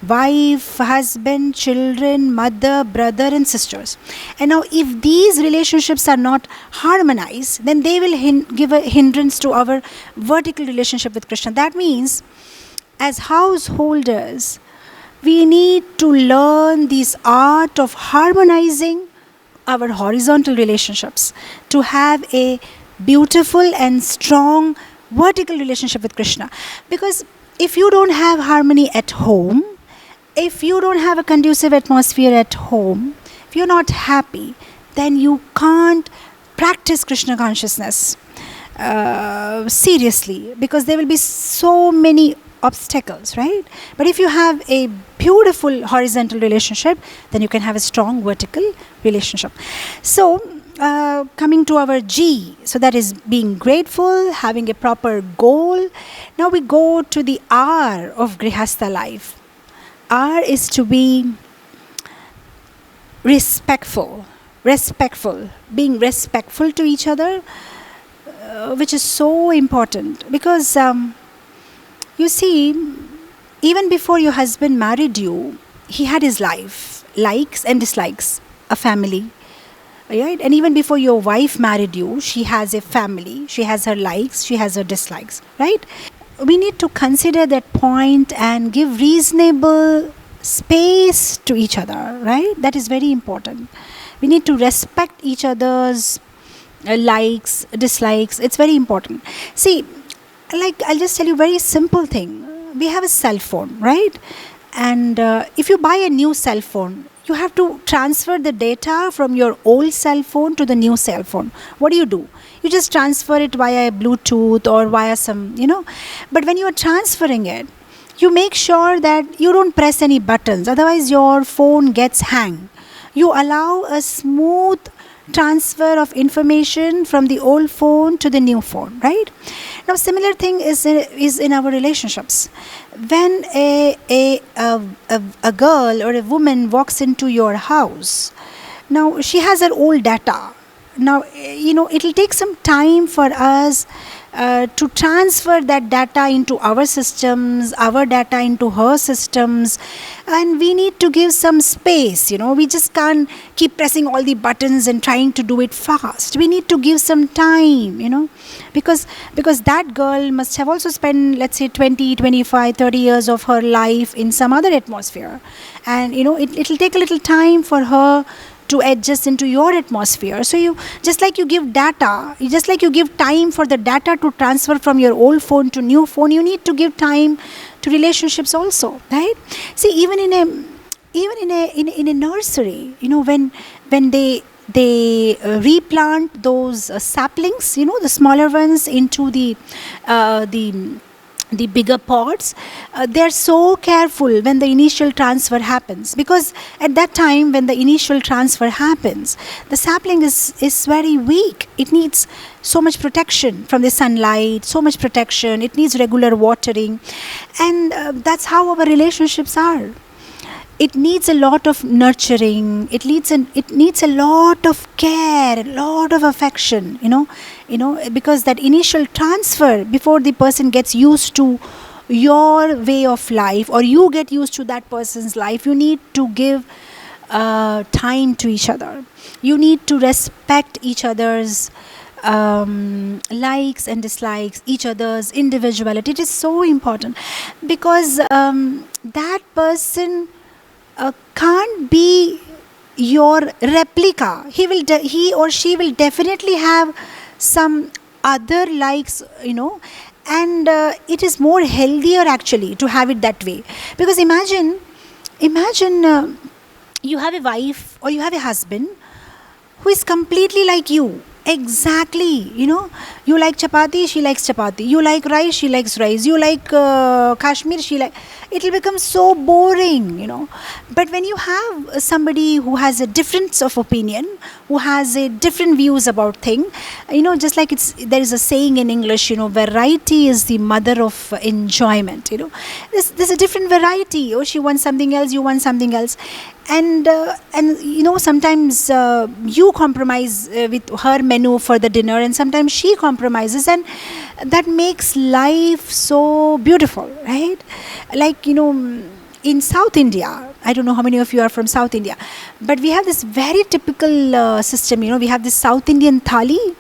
wife, husband, children, mother, brother and sisters. And now if these relationships are not harmonized, then they will give a hindrance to our vertical relationship with Krishna. That means as householders, we need to learn this art of harmonizing our horizontal relationships to have a beautiful and strong vertical relationship with Krishna. Because if you don't have harmony at home, if you don't have a conducive atmosphere at home, if you're not happy, then you can't practice Krishna consciousness seriously, because there will be so many obstacles, right? But if you have a beautiful horizontal relationship, then you can have a strong vertical relationship. So coming to our G, so that is being grateful, having a proper goal. Now we go to the R of Grihastha life. R is to be respectful, being respectful to each other, which is so important. Because you see, even before your husband married you, he had his life, likes and dislikes. a family, right? And even before your wife married you, she has a family, she has her likes, she has her dislikes, right? We need to consider that point and give reasonable space to each other, right? That is very important. We need to respect each other's likes, dislikes. It's very important. See, like, I'll just tell you a very simple thing. We have a cell phone, right? And if you buy a new cell phone, you have to transfer the data from your old cell phone to the new cell phone. What do? You just transfer it via Bluetooth or via some, But when you are transferring it, you make sure that you don't press any buttons, otherwise your phone gets hang. You allow a smooth transfer of information from the old phone to the new phone, right? Now, similar thing is in our relationships. When a girl or a woman walks into your house, now she has her old data. Now, it'll take some time for us to transfer that data into our systems, our data into her systems, and we need to give some space. We just can't keep pressing all the buttons and trying to do it fast. We need to give some time, because that girl must have also spent, let's say, 20, 25, 30 years of her life in some other atmosphere, and it'll take a little time for her to adjust into your atmosphere. So you just like you give time for the data to transfer from your old phone to new phone, you need to give time to relationships also, right? See, even in a nursery, when they replant those saplings, the smaller ones, into the bigger pots, they're so careful when the initial transfer happens, because at that time when the initial transfer happens, the sapling is very weak. It needs so much protection from the sunlight, so much protection. It needs regular watering, and that's how our relationships are. It needs a lot of nurturing. It needs a lot of care, a lot of affection, because that initial transfer, before the person gets used to your way of life or you get used to that person's life, you need to give time to each other. You need to respect each other's likes and dislikes, each other's individuality. It is so important, because that person can't be your replica. He or she will definitely have some other likes, and it is more healthier actually to have it that way. Because imagine you have a wife or you have a husband who is completely like you. Exactly, you like chapati, she likes chapati. You like rice, she likes rice. You like Kashmir, it will become so boring, But when you have somebody who has a difference of opinion, who has a different views about thing, just like there is a saying in English, variety is the mother of enjoyment. There's a different variety. She wants something else, you want something else, and sometimes you compromise with her menu for the dinner, and sometimes she compromises, and that makes life so beautiful, right? Like, in South India, I don't know how many of you are from South India, but we have this very typical system. We have this South Indian thali.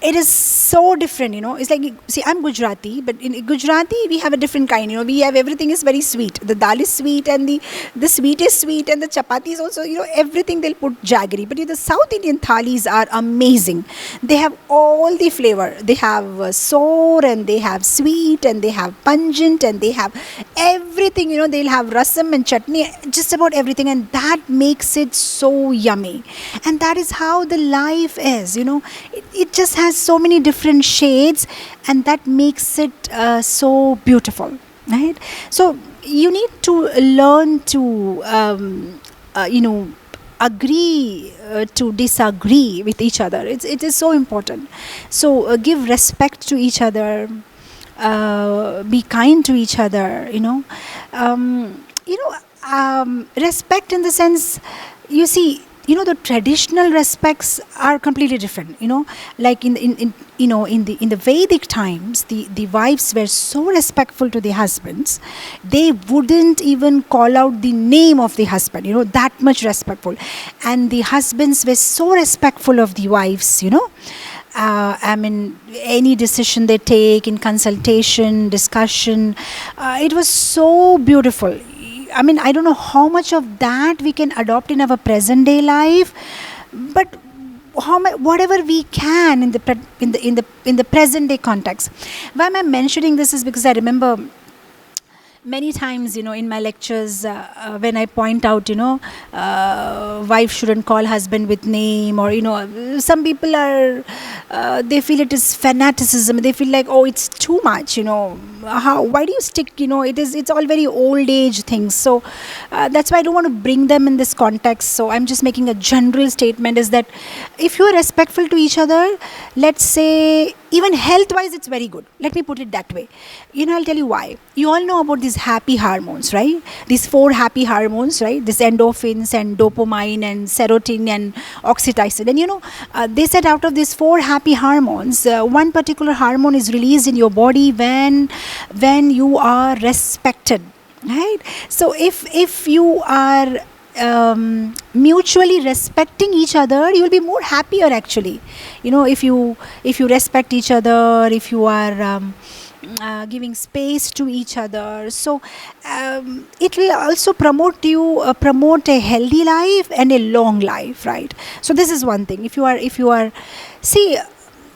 It is so different, It's like, see, I'm Gujarati, but in Gujarati we have a different kind. We have, everything is very sweet. The dal is sweet, and the sweet is sweet, and the chapati is also, everything they'll put jaggery. But the South Indian thalis are amazing. They have all the flavor. They have sour, and they have sweet, and they have pungent, and they have everything. They'll have rasam and chutney, just about everything, and that makes it so yummy. And that is how the life is. It just has so many different shades, and that makes it so beautiful, right? So you need to learn to agree to disagree with each other. It is so important. So give respect to each other, be kind to each other, respect in the sense, you see, the traditional respects are completely different. Like in the Vedic times, the wives were so respectful to the husbands, they wouldn't even call out the name of the husband, that much respectful. And the husbands were so respectful of the wives. Any decision they take in consultation, discussion, it was so beautiful. I don't know how much of that we can adopt in our present day life, but whatever we can in the present day context. Why am I mentioning this is because I remember many times, in my lectures, when I point out, wife shouldn't call husband with name, or, some people are, they feel it is fanaticism. They feel like, oh, it's too much, why do you stick, it's all very old age things. So that's why I don't want to bring them in this context. So I'm just making a general statement is that if you are respectful to each other, let's say, even health wise, it's very good. Let me put it that way. I'll tell you why. You all know about these happy hormones, right? These 4 happy hormones, right? This endorphins and dopamine and serotonin and oxytocin. And they said out of these 4 happy hormones, one particular hormone is released in your body when you are respected, right? So if you are mutually respecting each other, you will be more happier actually. If you respect each other, if you are giving space to each other, so it will also promote a healthy life and a long life, right? So this is one thing. If you are see,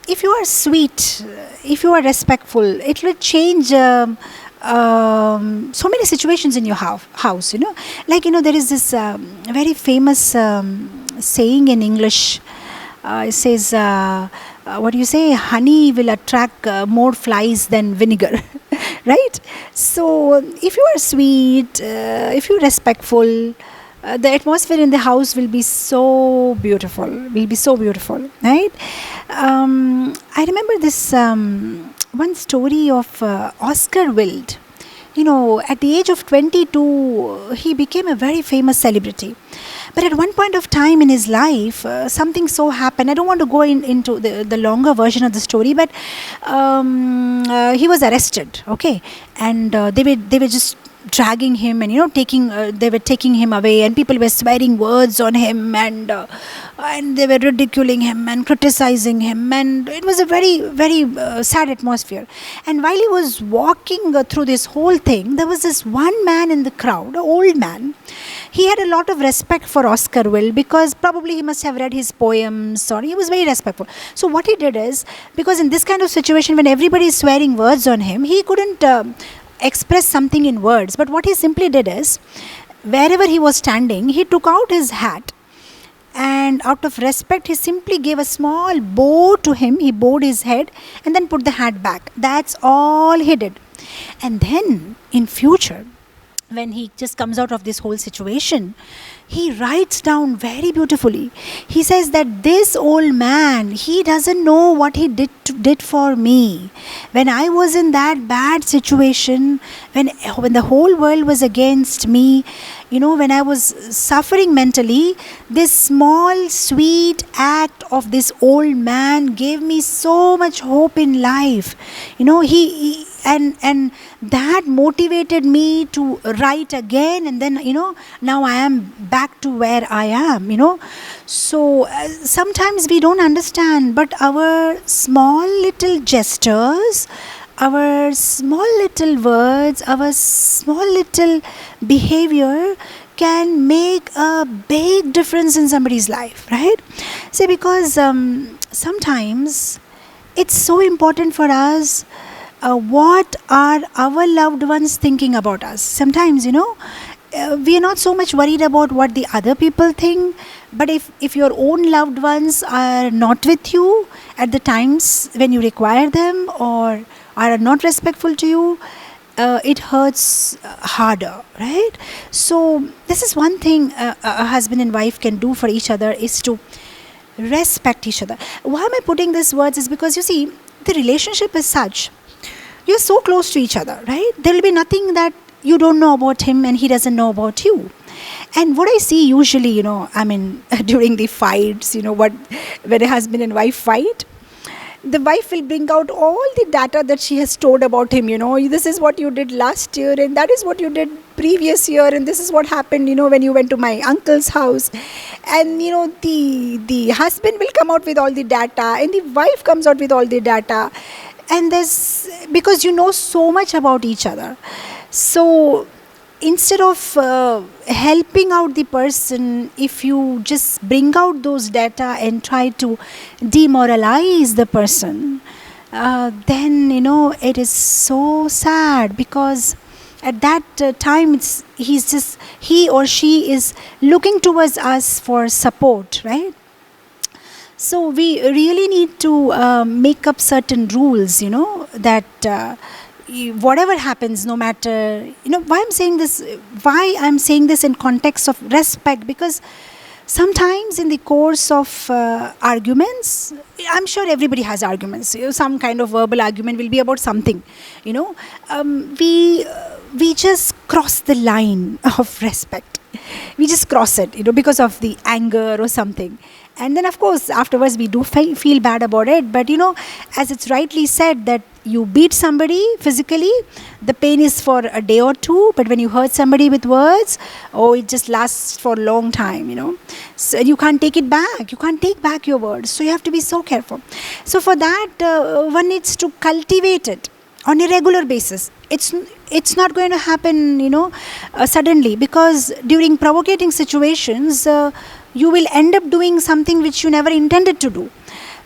if you are sweet, if you are respectful, it will change so many situations in your house. Like there is this very famous saying in English. It says, what do you say? Honey will attract more flies than vinegar, right? So if you are sweet, if you're respectful, the atmosphere in the house will be so beautiful. Right? I remember this one story of Oscar Wilde. At the age of 22, he became a very famous celebrity. But at one point of time in his life, something so happened. I don't want to go into the longer version of the story, but he was arrested, okay? And they were just dragging him and they were taking him away, and people were swearing words on him, and they were ridiculing him and criticizing him, and it was a very very sad atmosphere. And while he was walking through this whole thing, there was this one man in the crowd, an old man. He had a lot of respect for Oscar Wilde because probably he must have read his poems, or he was very respectful. So what he did is, because in this kind of situation when everybody is swearing words on him, he couldn't express something in words. But what he simply did is, wherever he was standing, he took out his hat, and out of respect he simply gave a small bow to him. He bowed his head and then put the hat back. That's all he did. And then in future, when he just comes out of this whole situation, he writes down very beautifully. He says that this old man, he doesn't know what he did for me. When I was in that bad situation, when the whole world was against me, when I was suffering mentally, this small sweet act of this old man gave me so much hope in life. He and that motivated me to write again, and then now I am back to where I am. So sometimes we don't understand, but our small little gestures, our small little words, our small little behavior can make a big difference in somebody's life, right? See, because sometimes it's so important for us. What are our loved ones thinking about us? Sometimes, we are not so much worried about what the other people think, but if your own loved ones are not with you at the times when you require them, or are not respectful to you, it hurts harder, right? So this is one thing a husband and wife can do for each other, is to respect each other. Why am I putting these words is because, you see, the relationship is such, you're so close to each other, right? There will be nothing that you don't know about him and he doesn't know about you. And what I see usually, during the fights, when a husband and wife fight, the wife will bring out all the data that she has stored about him. This is what you did last year, and that is what you did previous year, and this is what happened, when you went to my uncle's house. And the husband will come out with all the data, and the wife comes out with all the data. And there's, because you know so much about each other, so instead of helping out the person, if you just bring out those data and try to demoralize the person, then it is so sad, because at that time he or she is looking towards us for support, right? So we really need to make up certain rules, that whatever happens, no matter, why I'm saying this in context of respect, because sometimes in the course of arguments, I'm sure everybody has arguments, some kind of verbal argument will be about something, we just cross the line of respect. We just cross it, because of the anger or something. And then of course afterwards we do feel bad about it. But as it's rightly said, that you beat somebody physically, the pain is for a day or two, but when you hurt somebody with words, it just lasts for a long time. So you can't take it back, you can't take back your words, so you have to be so careful. So for that, one needs to cultivate it on a regular basis. It's not going to happen suddenly, because during provocating situations, you will end up doing something which you never intended to do.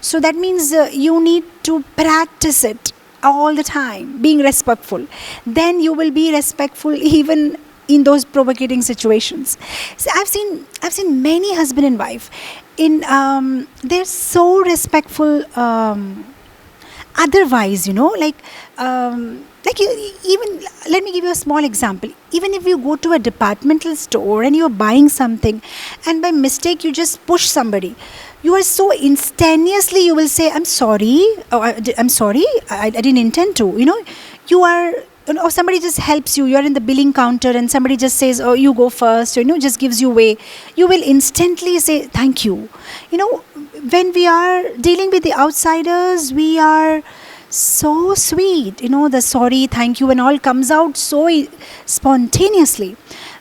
So that means you need to practice it all the time, being respectful. Then you will be respectful even in those provocating situations. So I've seen many husband and wife they're so respectful otherwise, even let me give you a small example. Even if you go to a departmental store and you're buying something, and by mistake you just push somebody, you are so instantaneously, you will say, I'm sorry, I'm sorry, I didn't intend to. You are, or somebody just helps you, you're in the billing counter and somebody just says, oh, you go first, just gives you way, you will instantly say thank you. When we are dealing with the outsiders, we are so sweet, the sorry, thank you and all comes out so spontaneously.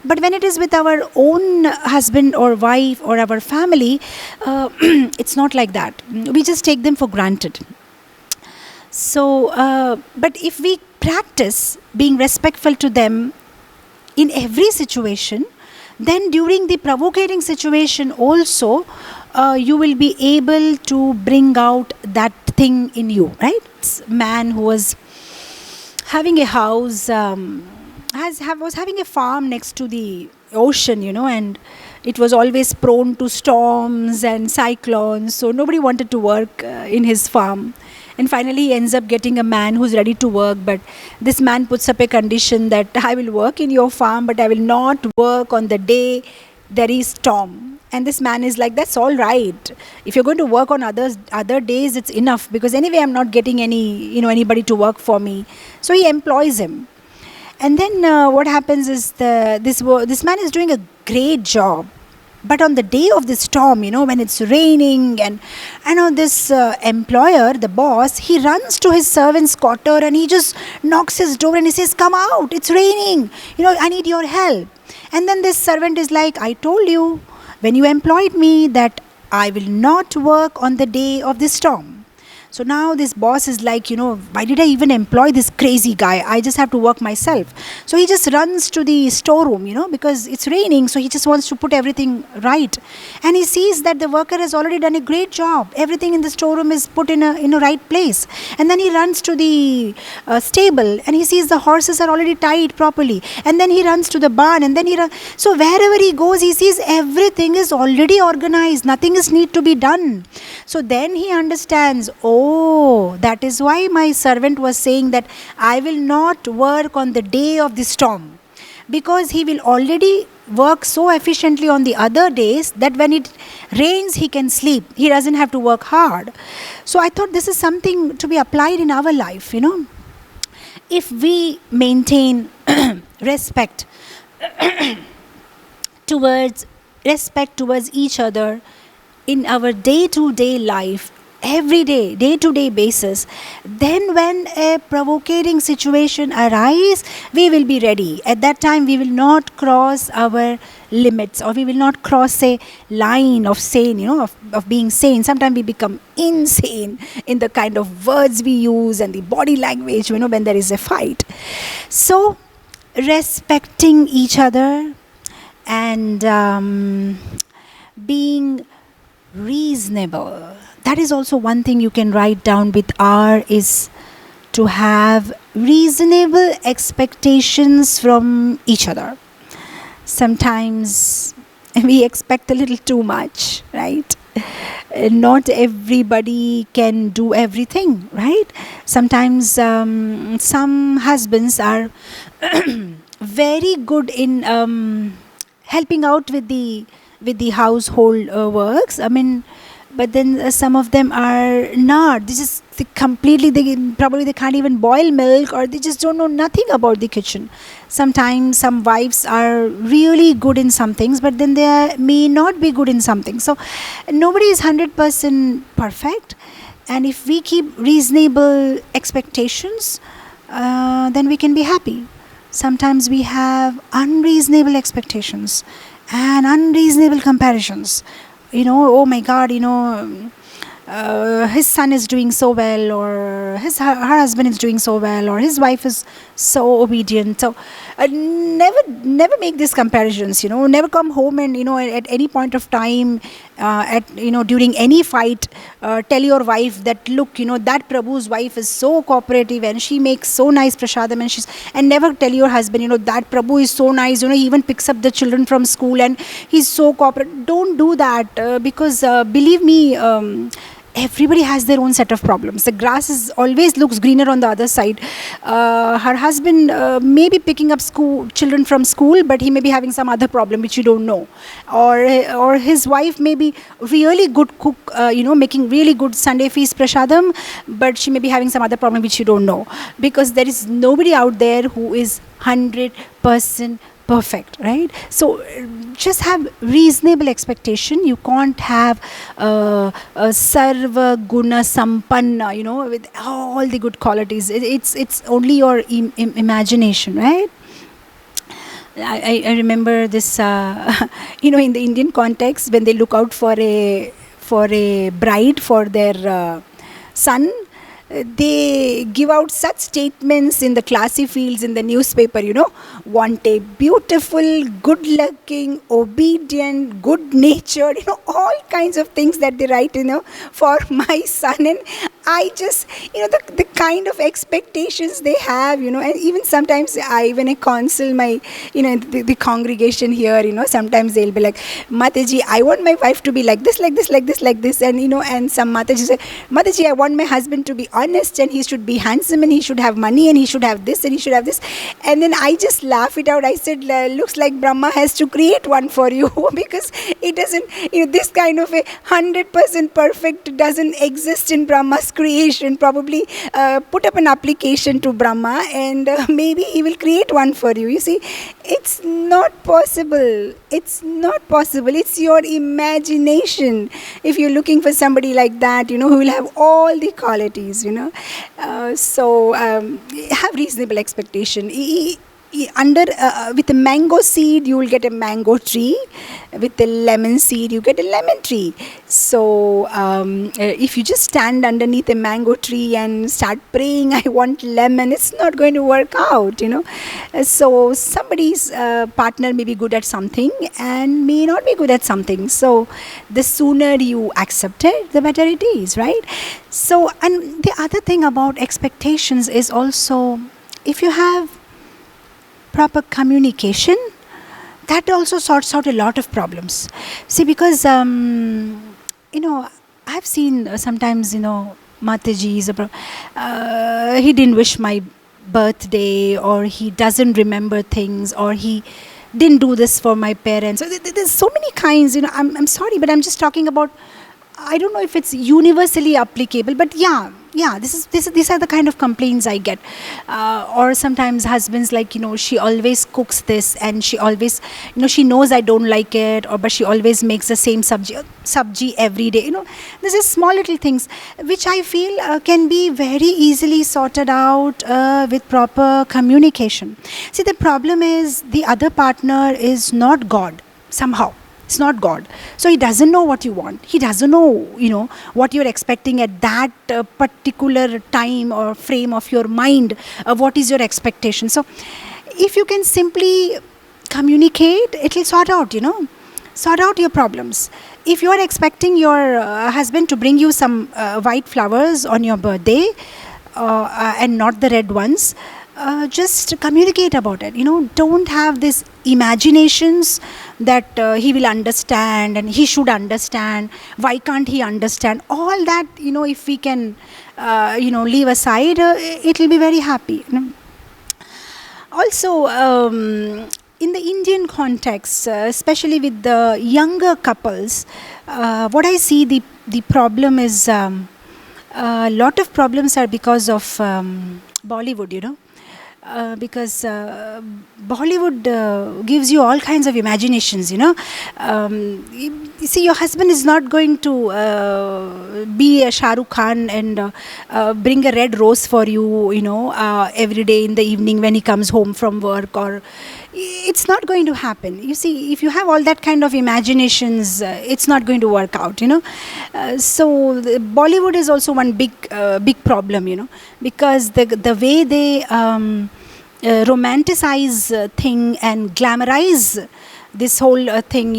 But when it is with our own husband or wife or our family, it's not like that. We just take them for granted. So but if we practice being respectful to them in every situation, then during the provocating situation also, you will be able to bring out that thing in you, right? Man who was having a house, was having a farm next to the ocean, and it was always prone to storms and cyclones, so nobody wanted to work in his farm. And finally he ends up getting a man who's ready to work, but this man puts up a condition that I will work in your farm, but I will not work on the day there is storm. And this man is like, that's all right. If you're going to work on other days, it's enough, because anyway I'm not getting anybody to work for me. So he employs him. And then what happens is this man is doing a great job. But on the day of the storm, when it's raining, and this employer, the boss, he runs to his servant's quarter and he just knocks his door and he says, come out, it's raining, I need your help. And then this servant is like, I told you when you employed me that I will not work on the day of the storm. So now this boss is like, why did I even employ this crazy guy? I just have to work myself. So he just runs to the storeroom, because it's raining. So he just wants to put everything right. And he sees that the worker has already done a great job. Everything in the storeroom is put in a right place. And then he runs to the stable and he sees the horses are already tied properly. And then he runs to the barn and then so wherever he goes, he sees everything is already organized. Nothing is need to be done. So then he understands, that is why my servant was saying that I will not work on the day of the storm, because he will already work so efficiently on the other days that when it rains he can sleep. He doesn't have to work hard. So I thought this is something to be applied in our life. If we maintain respect towards respect towards each other in our day-to-day life, every day-to-day basis, then when a provoking situation arises, we will be ready. At that time, we will not cross our limits, or we will not cross a line of sane, of being sane. Sometimes we become insane in the kind of words we use and the body language, when there is a fight. So, respecting each other and being reasonable. That is also one thing you can write down with R, is to have reasonable expectations from each other. Sometimes we expect a little too much, right? Not everybody can do everything, right? Sometimes some husbands are very good in helping out with the household works. But then some of them are not. Probably they can't even boil milk, or they just don't know nothing about the kitchen. Sometimes some wives are really good in some things, but then they may not be good in something. So nobody is 100% perfect. And if we keep reasonable expectations, then we can be happy. Sometimes we have unreasonable expectations and unreasonable comparisons. Oh my God, his son is doing so well, or her husband is doing so well, or his wife is so obedient. So never make these comparisons. Never come home and at any point of time, during any fight, tell your wife that, look, that Prabhu's wife is so cooperative and she makes so nice prasadam, and never tell your husband, that Prabhu is so nice, he even picks up the children from school and he's so cooperative. Don't do that, because believe me, everybody has their own set of problems. The grass always looks greener on the other side. Her husband may be picking up children from school, but he may be having some other problem which you don't know. Or his wife may be really good cook, making really good Sunday feast prasadam, but she may be having some other problem which you don't know. Because there is nobody out there who is 100% perfect, right? So just have reasonable expectation. You can't have sarva guna sampanna, with all the good qualities. It's only your imagination, right? I remember this, in the Indian context, when they look out for a bride for their son, they give out such statements in the classy fields in the newspaper, want a beautiful, good-looking, obedient, good-natured, all kinds of things that they write, for my son. And I just, the kind of expectations they have, and even sometimes when I counsel my, the congregation here, sometimes they'll be like, Mataji, I want my wife to be like this, like this, like this, like this. And, and some Mataji say, Mataji, I want my husband to be honest, and he should be handsome, and he should have money, and he should have this, and he should have this. And then I just laugh it out. I said, looks like Brahma has to create one for you, because it doesn't, this kind of a 100% perfect doesn't exist in Brahma's creation. Probably put up an application to Brahma, and maybe he will create one for you. You see, it's not possible. It's not possible. It's your imagination. If you're looking for somebody like that, who will have all the qualities, so have reasonable expectation. With a mango seed, you will get a mango tree. With a lemon seed, you get a lemon tree. So if you just stand underneath a mango tree and start praying, I want lemon, it's not going to work out, So somebody's partner may be good at something and may not be good at something. So the sooner you accept it, the better it is, right? So, and the other thing about expectations is also, if you have proper communication, that also sorts out a lot of problems. See, because I've seen sometimes Mataji's he didn't wish my birthday, or he doesn't remember things, or he didn't do this for my parents. So there's so many kinds. I'm sorry, but I'm just talking about, I don't know if it's universally applicable, but yeah, yeah, these are the kind of complaints I get. Or sometimes husbands, like, she always cooks this, and she always, she knows I don't like it, or but she always makes the same sabji every day. There's just small little things which I feel can be very easily sorted out with proper communication. See, the problem is the other partner is not God somehow. It's not God. So he doesn't know what you want. He doesn't know, what you're expecting at that particular time or frame of your mind. What is your expectation? So if you can simply communicate, it will sort out, sort out your problems. If you are expecting your husband to bring you some white flowers on your birthday, and not the red ones, just communicate about it. Don't have these imaginations that he will understand and he should understand. Why can't he understand? All that, if we can, leave aside, it will be very happy. Also, in the Indian context, especially with the younger couples, what I see, the problem is, a lot of problems are because of Bollywood, because Bollywood gives you all kinds of imaginations, you see, your husband is not going to be a Shah Rukh Khan and bring a red rose for you, every day in the evening when he comes home from work, or it's not going to happen. You see, if you have all that kind of imaginations, it's not going to work out, so Bollywood is also one big problem, because the way they romanticize thing and glamorize this whole thing,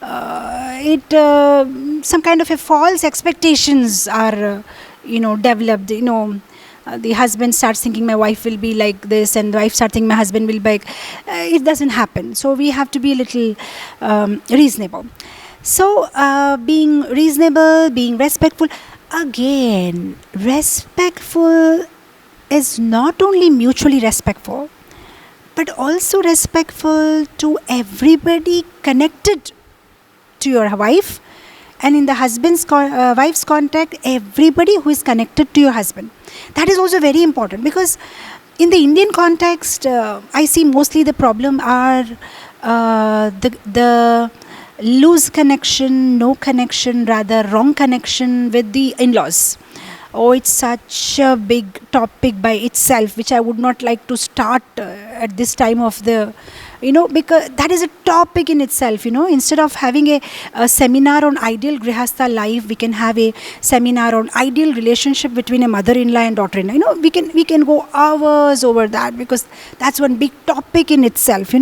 it some kind of a false expectations are developed. The husband starts thinking my wife will be like this, and the wife starts thinking my husband will be like, it doesn't happen. So we have to be a little reasonable. So being reasonable, being respectful, again, respectful is not only mutually respectful, but also respectful to everybody connected to your wife, and in the husband's wife's contact, everybody who is connected to your husband. That is also very important, because in the Indian context, I see mostly the problem are the loose connection, no connection, rather wrong connection with the in-laws. Oh, it's such a big topic by itself, which I would not like to start at this time of the, because that is a topic in itself. Instead of having a seminar on ideal grihastha life, we can have a seminar on ideal relationship between a mother-in-law and daughter-in-law. We can go hours over that, because that's one big topic in itself.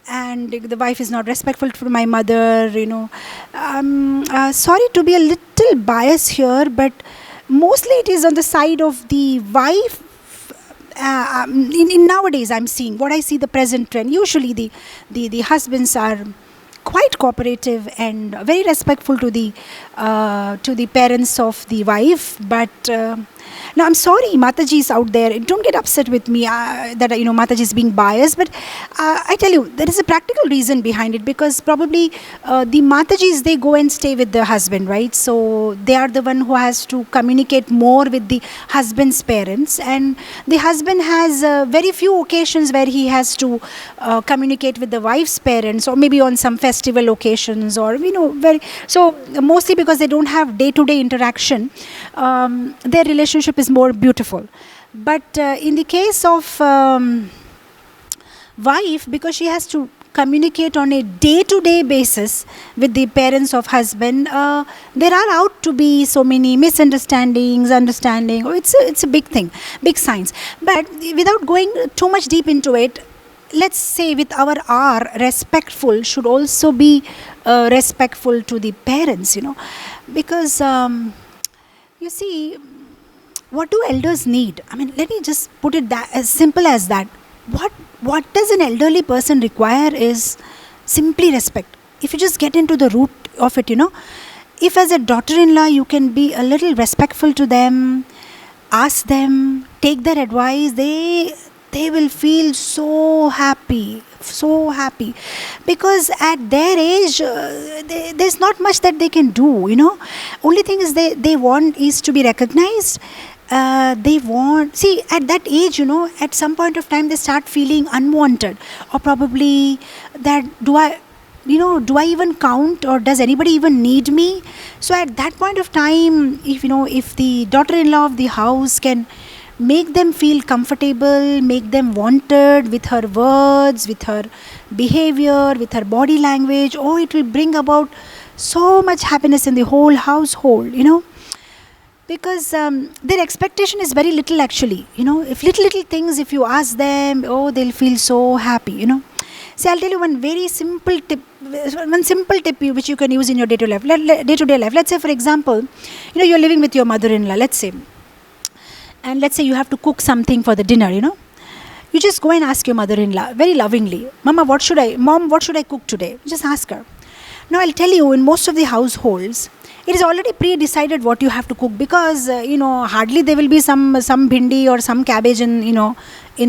And the wife is not respectful to my mother. Sorry to be a little biased here, but mostly it is on the side of the wife. In nowadays, I'm seeing what I see the present trend. Usually, the husbands are quite cooperative and very respectful to the parents of the wife. But now, I'm sorry, Matajis out there, don't get upset with me that Mataji is being biased. But I tell you, there is a practical reason behind it, because probably the Matajis, they go and stay with the husband, right? So they are the one who has to communicate more with the husband's parents, and the husband has very few occasions where he has to communicate with the wife's parents, or maybe on some festival occasions, or so mostly because they don't have day-to-day interaction, their relationship is more beautiful. But in the case of wife, because she has to communicate on a day-to-day basis with the parents of husband, there are out to be so many misunderstandings, understanding. It's a big thing, big science. But without going too much deep into it, let's say with our R, respectful should also be respectful to the parents, because you see, what do elders need? I mean, let me just put it that as simple as that. What does an elderly person require is simply respect. If you just get into the root of it, if as a daughter-in-law you can be a little respectful to them, ask them, take their advice, they will feel so happy, so happy, because at their age, there's not much that they can do, only thing is they want is to be recognized. They want, see, at that age, at some point of time they start feeling unwanted, or probably that, do I even count, or does anybody even need me? So at that point of time, if the daughter-in-law of the house can make them feel comfortable, make them wanted with her words, with her behavior, with her body language, oh, it will bring about so much happiness in the whole household, because their expectation is very little actually. If little things, if you ask them, oh, they'll feel so happy. See, I'll tell you one very simple tip, which you can use in your day-to-day life. Let's say, for example, you're living with your mother-in-law, let's say, and let's say you have to cook something for the dinner. You just go and ask your mother-in-law very lovingly, Mom, what should I cook today? Just ask her. Now, I'll tell you, in most of the households, it is already pre-decided what you have to cook, because hardly there will be some bhindi or some cabbage in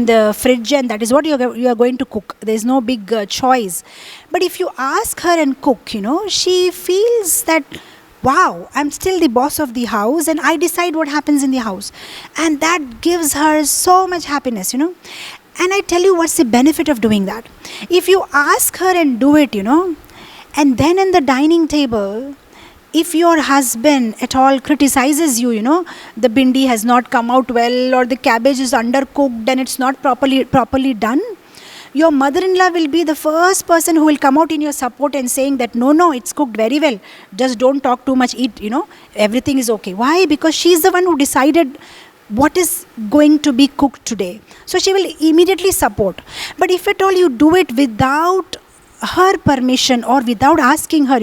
the fridge, and that is what you are going to cook. There is no big choice. But if you ask her and cook, she feels that, wow, I'm still the boss of the house and I decide what happens in the house, and that gives her so much happiness. And I tell you, what's the benefit of doing that? If you ask her and do it, and then in the dining table, if your husband at all criticizes you, the bhindi has not come out well, or the cabbage is undercooked and it's not properly done, your mother-in-law will be the first person who will come out in your support and saying that, no, it's cooked very well. Just don't talk too much, eat, everything is okay. Why? Because she's the one who decided what is going to be cooked today. So she will immediately support. But if at all you do it without her permission or without asking her,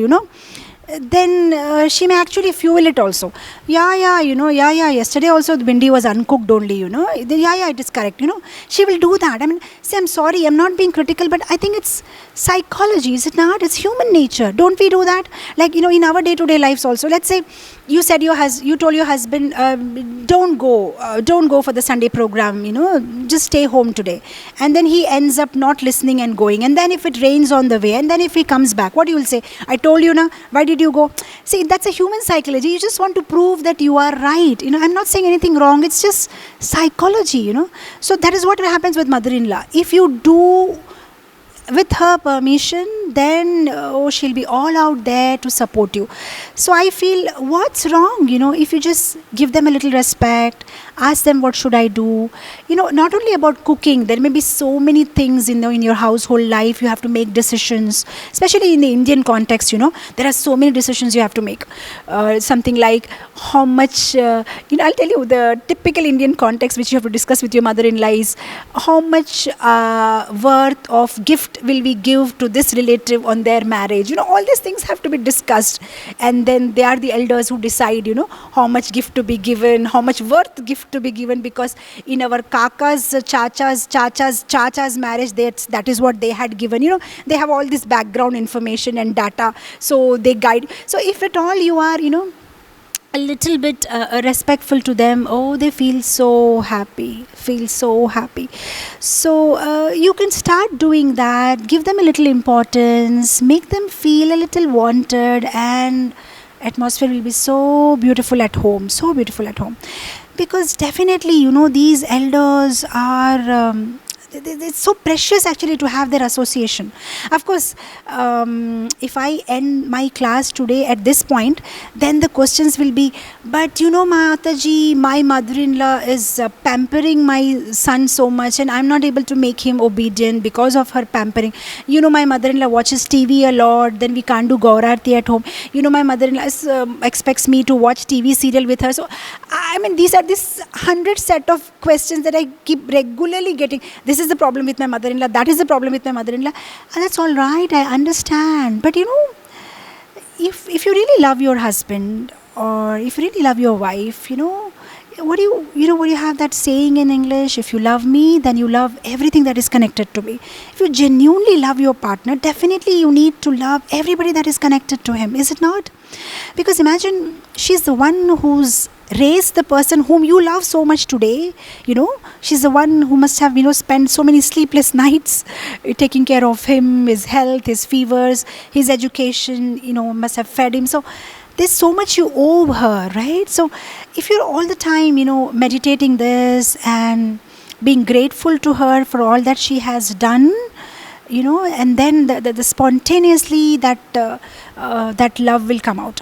then she may actually fuel it also. Yesterday also the bhindi was uncooked only, it is correct, she will do that. I mean, say, I'm sorry, I'm not being critical, but I think it's psychology, is it not? It's human nature. Don't we do that? Like, in our day-to-day lives also. Let's say you said you told your husband, don't go for the Sunday program, just stay home today. And then he ends up not listening and going. And then if it rains on the way, and then if he comes back, what you will say? I told you, why did you go? See, that's a human psychology. You just want to prove that you are right. I'm not saying anything wrong. It's just psychology, So that is what happens with mother-in-law. If you do with her permission, then she'll be all out there to support you. So I feel, what's wrong, if you just give them a little respect, ask them what should I do. Not only about cooking, there may be so many things in your household life. You have to make decisions, especially in the Indian context. There are so many decisions you have to make. Something like how much, I'll tell you, the typical Indian context which you have to discuss with your mother-in-law is how much worth of gift will we give to this relative on their marriage. All these things have to be discussed, and then they are the elders who decide, how much gift to be given, how much worth gift to be given, because in our kakas, chacha's marriage, that is what they had given. They have all this background information and data, so they guide. So if at all you are, a little bit respectful to them, they feel so happy. So you can start doing that. Give them a little importance, make them feel a little wanted, and atmosphere will be so beautiful at home. Because definitely, these elders are it's so precious actually to have their association. Of course, if I end my class today at this point, then the questions will be, but Mataji, my mother-in-law is pampering my son so much, and I'm not able to make him obedient because of her pampering. My mother-in-law watches TV a lot, then we can't do Gaurarti at home. My mother-in-law expects me to watch TV serial with her. So I mean, these are this 100 set of questions that I keep regularly getting. This is the problem with my mother-in-law, that is the problem with my mother-in-law, and that's all right, I understand. But if you really love your husband, or if you really love your wife, what do you have that saying in English? If you love me, then you love everything that is connected to me. If you genuinely love your partner, definitely you need to love everybody that is connected to him, is it not? Because imagine, she's the one who's raised the person whom you love so much today. She's the one who must have spent so many sleepless nights taking care of him, his health, his fevers, his education, must have fed him. So there's so much you owe her, right? So if you're all the time meditating this and being grateful to her for all that she has done, and then the spontaneously that love will come out.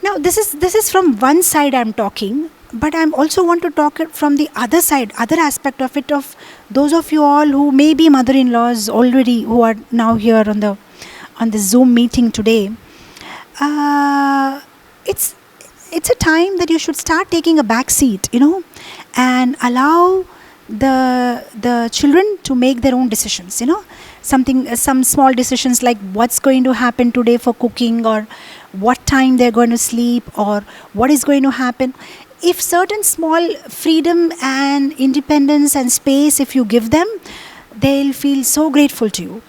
Now this is from one side I'm talking, but I also want to talk it from the other side, other aspect of it, of those of you all who may be mother-in-laws already, who are now here on the Zoom meeting today. It's a time that you should start taking a back seat, and allow the children to make their own decisions. Some small decisions like what's going to happen today for cooking, or what time they're going to sleep, or what is going to happen. If certain small freedom and independence and space, if you give them, they'll feel so grateful to you.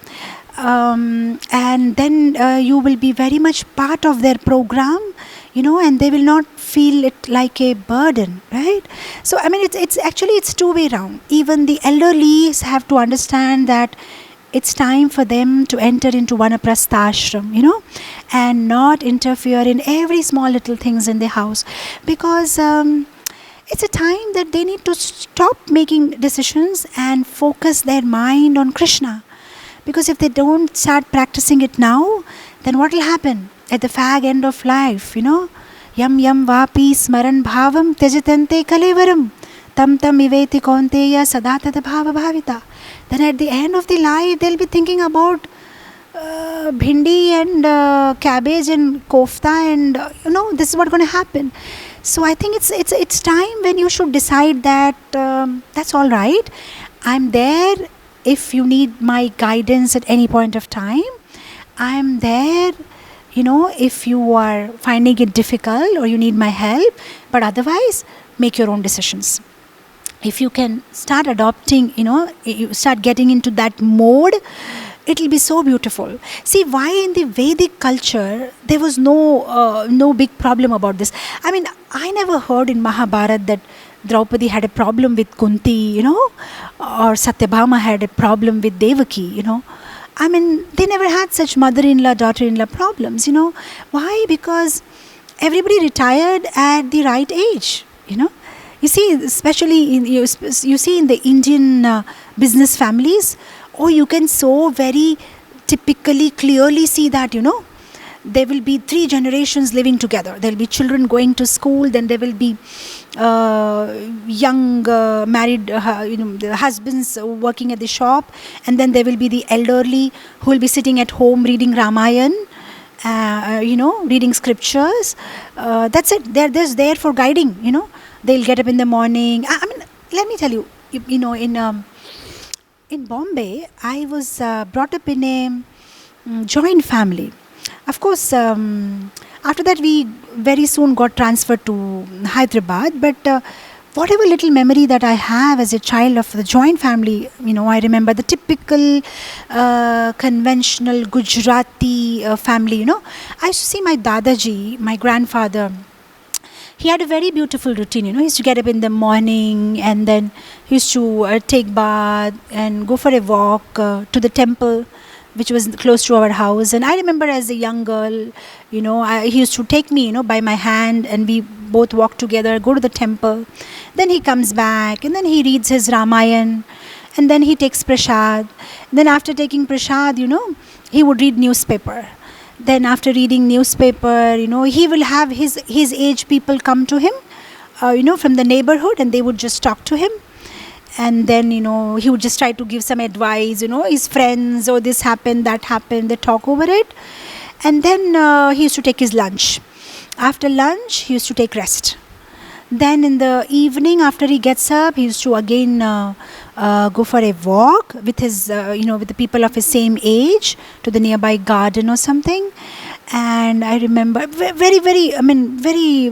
And then you will be very much part of their program, and they will not feel it like a burden, right? So it's two-way round. Even the elderly have to understand that it's time for them to enter into Vanaprastha ashram, and not interfere in every small little things in the house, because it's a time that they need to stop making decisions and focus their mind on Krishna. Because if they don't start practicing it now, then what will happen at the fag end of life? Yam yam vapi smaran bhavam tejatante kalevaram tam tam iveti kaunteya sadatata bhava bhavita. Then at the end of the life, they'll be thinking about bhindi and cabbage and kofta, and this is what's going to happen. So I think it's time when you should decide that that's all right. I'm there. If you need my guidance at any point of time, I'm there. If you are finding it difficult or you need my help, but otherwise, make your own decisions. If you can start adopting, you start getting into that mode, it will be so beautiful. See, why in the Vedic culture, there was no big problem about this. I never heard in Mahabharata that Draupadi had a problem with Kunti, or Satyabhama had a problem with Devaki, they never had such mother-in-law, daughter-in-law problems, Why? Because everybody retired at the right age, You see, especially you see in the Indian business families, you can so very typically clearly see that, there will be 3 generations living together. There will be children going to school, then there will be young married the husbands working at the shop, and then there will be the elderly who will be sitting at home reading Ramayan, reading scriptures. That's it. They're just there for guiding. They'll get up in the morning. Let me tell you, in Bombay, I was brought up in a joint family. Of course, after that we very soon got transferred to Hyderabad, but whatever little memory that I have as a child of the joint family, I remember the typical conventional Gujarati family, I used to see my Dadaji, my grandfather. He had a very beautiful routine, he used to get up in the morning, and then he used to take bath and go for a walk to the temple, which was close to our house. And I remember as a young girl, he used to take me, by my hand, and we both walk together, go to the temple. Then he comes back, and then he reads his Ramayan, and then he takes prasad. Then after taking prasad, he would read newspaper. Then after reading newspaper, he will have his age people come to him, from the neighborhood, and they would just talk to him. And then, he would just try to give some advice, his friends, this happened, that happened, they talk over it. And then he used to take his lunch. After lunch, he used to take rest. Then in the evening, after he gets up, he used to again go for a walk with his, with the people of his same age to the nearby garden or something. And I remember very, very, very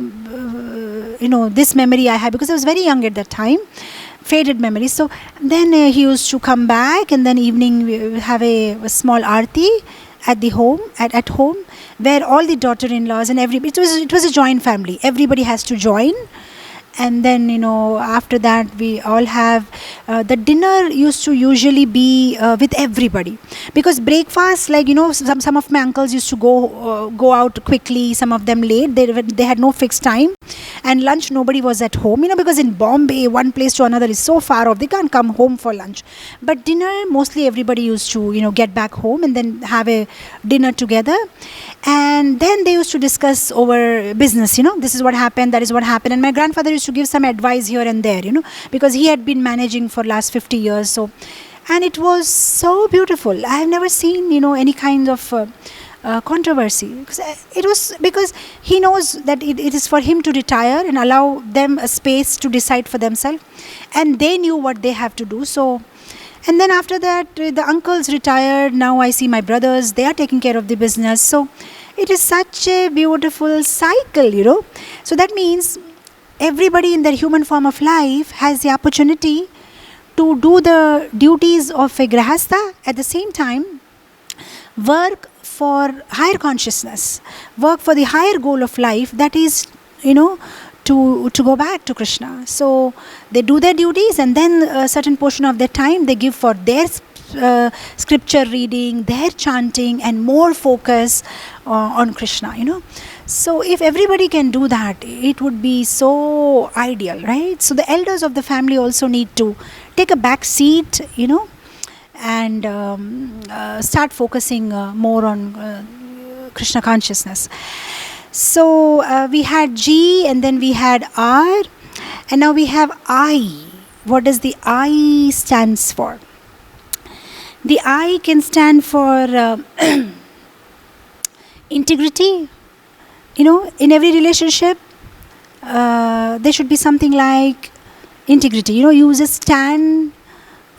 this memory I have, because I was very young at that time, faded memories. So then he used to come back, and then evening we have a small aarti at the home, at home, where all the daughter-in-laws and everybody, it was a joint family, everybody has to join. And then after that we all have the dinner used to usually be with everybody, because breakfast, like some of my uncles used to go out quickly, some of them late, they had no fixed time. And lunch, nobody was at home, because in Bombay, one place to another is so far off, they can't come home for lunch. But dinner, mostly everybody used to get back home and then have a dinner together. And then they used to discuss over business, this is what happened, that is what happened. And my grandfather used to give some advice here and there, because he had been managing for last 50 years. So, and it was so beautiful. I have never seen, any kind of controversy. Because he knows that it is for him to retire and allow them a space to decide for themselves. And they knew what they have to do. So, and then after that, the uncles retired. Now I see my brothers, they are taking care of the business. So it is such a beautiful cycle, So that means everybody in their human form of life has the opportunity to do the duties of a grahastha, at the same time work for higher consciousness, work for the higher goal of life, that is, to go back to Krishna. So they do their duties, and then a certain portion of their time they give for their scripture reading, their chanting, and more focus on Krishna, So if everybody can do that, it would be so ideal, right? So the elders of the family also need to take a back seat, and start focusing more on Krishna consciousness. So we had G, and then we had R, and now we have I. What does the I stands for? The I can stand for integrity. In every relationship, there should be something like integrity. You just stand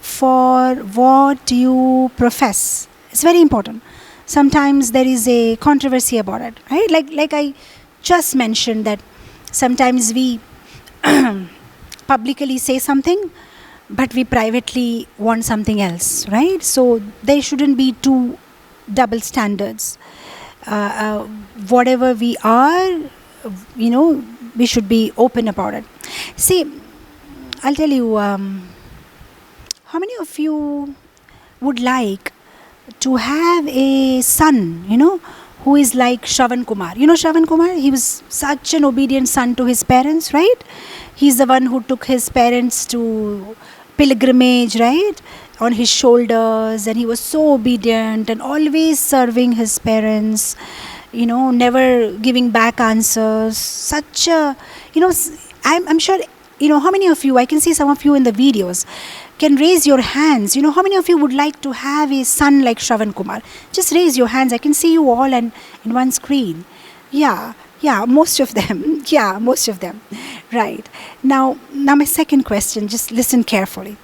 for what you profess. It's very important. Sometimes there is a controversy about it, right? Like I just mentioned, that sometimes we publicly say something, but we privately want something else, right? So there shouldn't be two double standards. Whatever we are, we should be open about it. See, I'll tell you, how many of you would like to have a son, who is like Shravan Kumar? Shravan Kumar, he was such an obedient son to his parents, right? He's the one who took his parents to pilgrimage, right, on his shoulders, and he was so obedient and always serving his parents, never giving back answers. Such a, I'm sure, how many of you, I can see some of you in the videos, can raise your hands. How many of you would like to have a son like Shravan Kumar? Just raise your hands. I can see you all in one screen. Yeah, most of them. Yeah, most of them. Right. Now my second question, just listen carefully.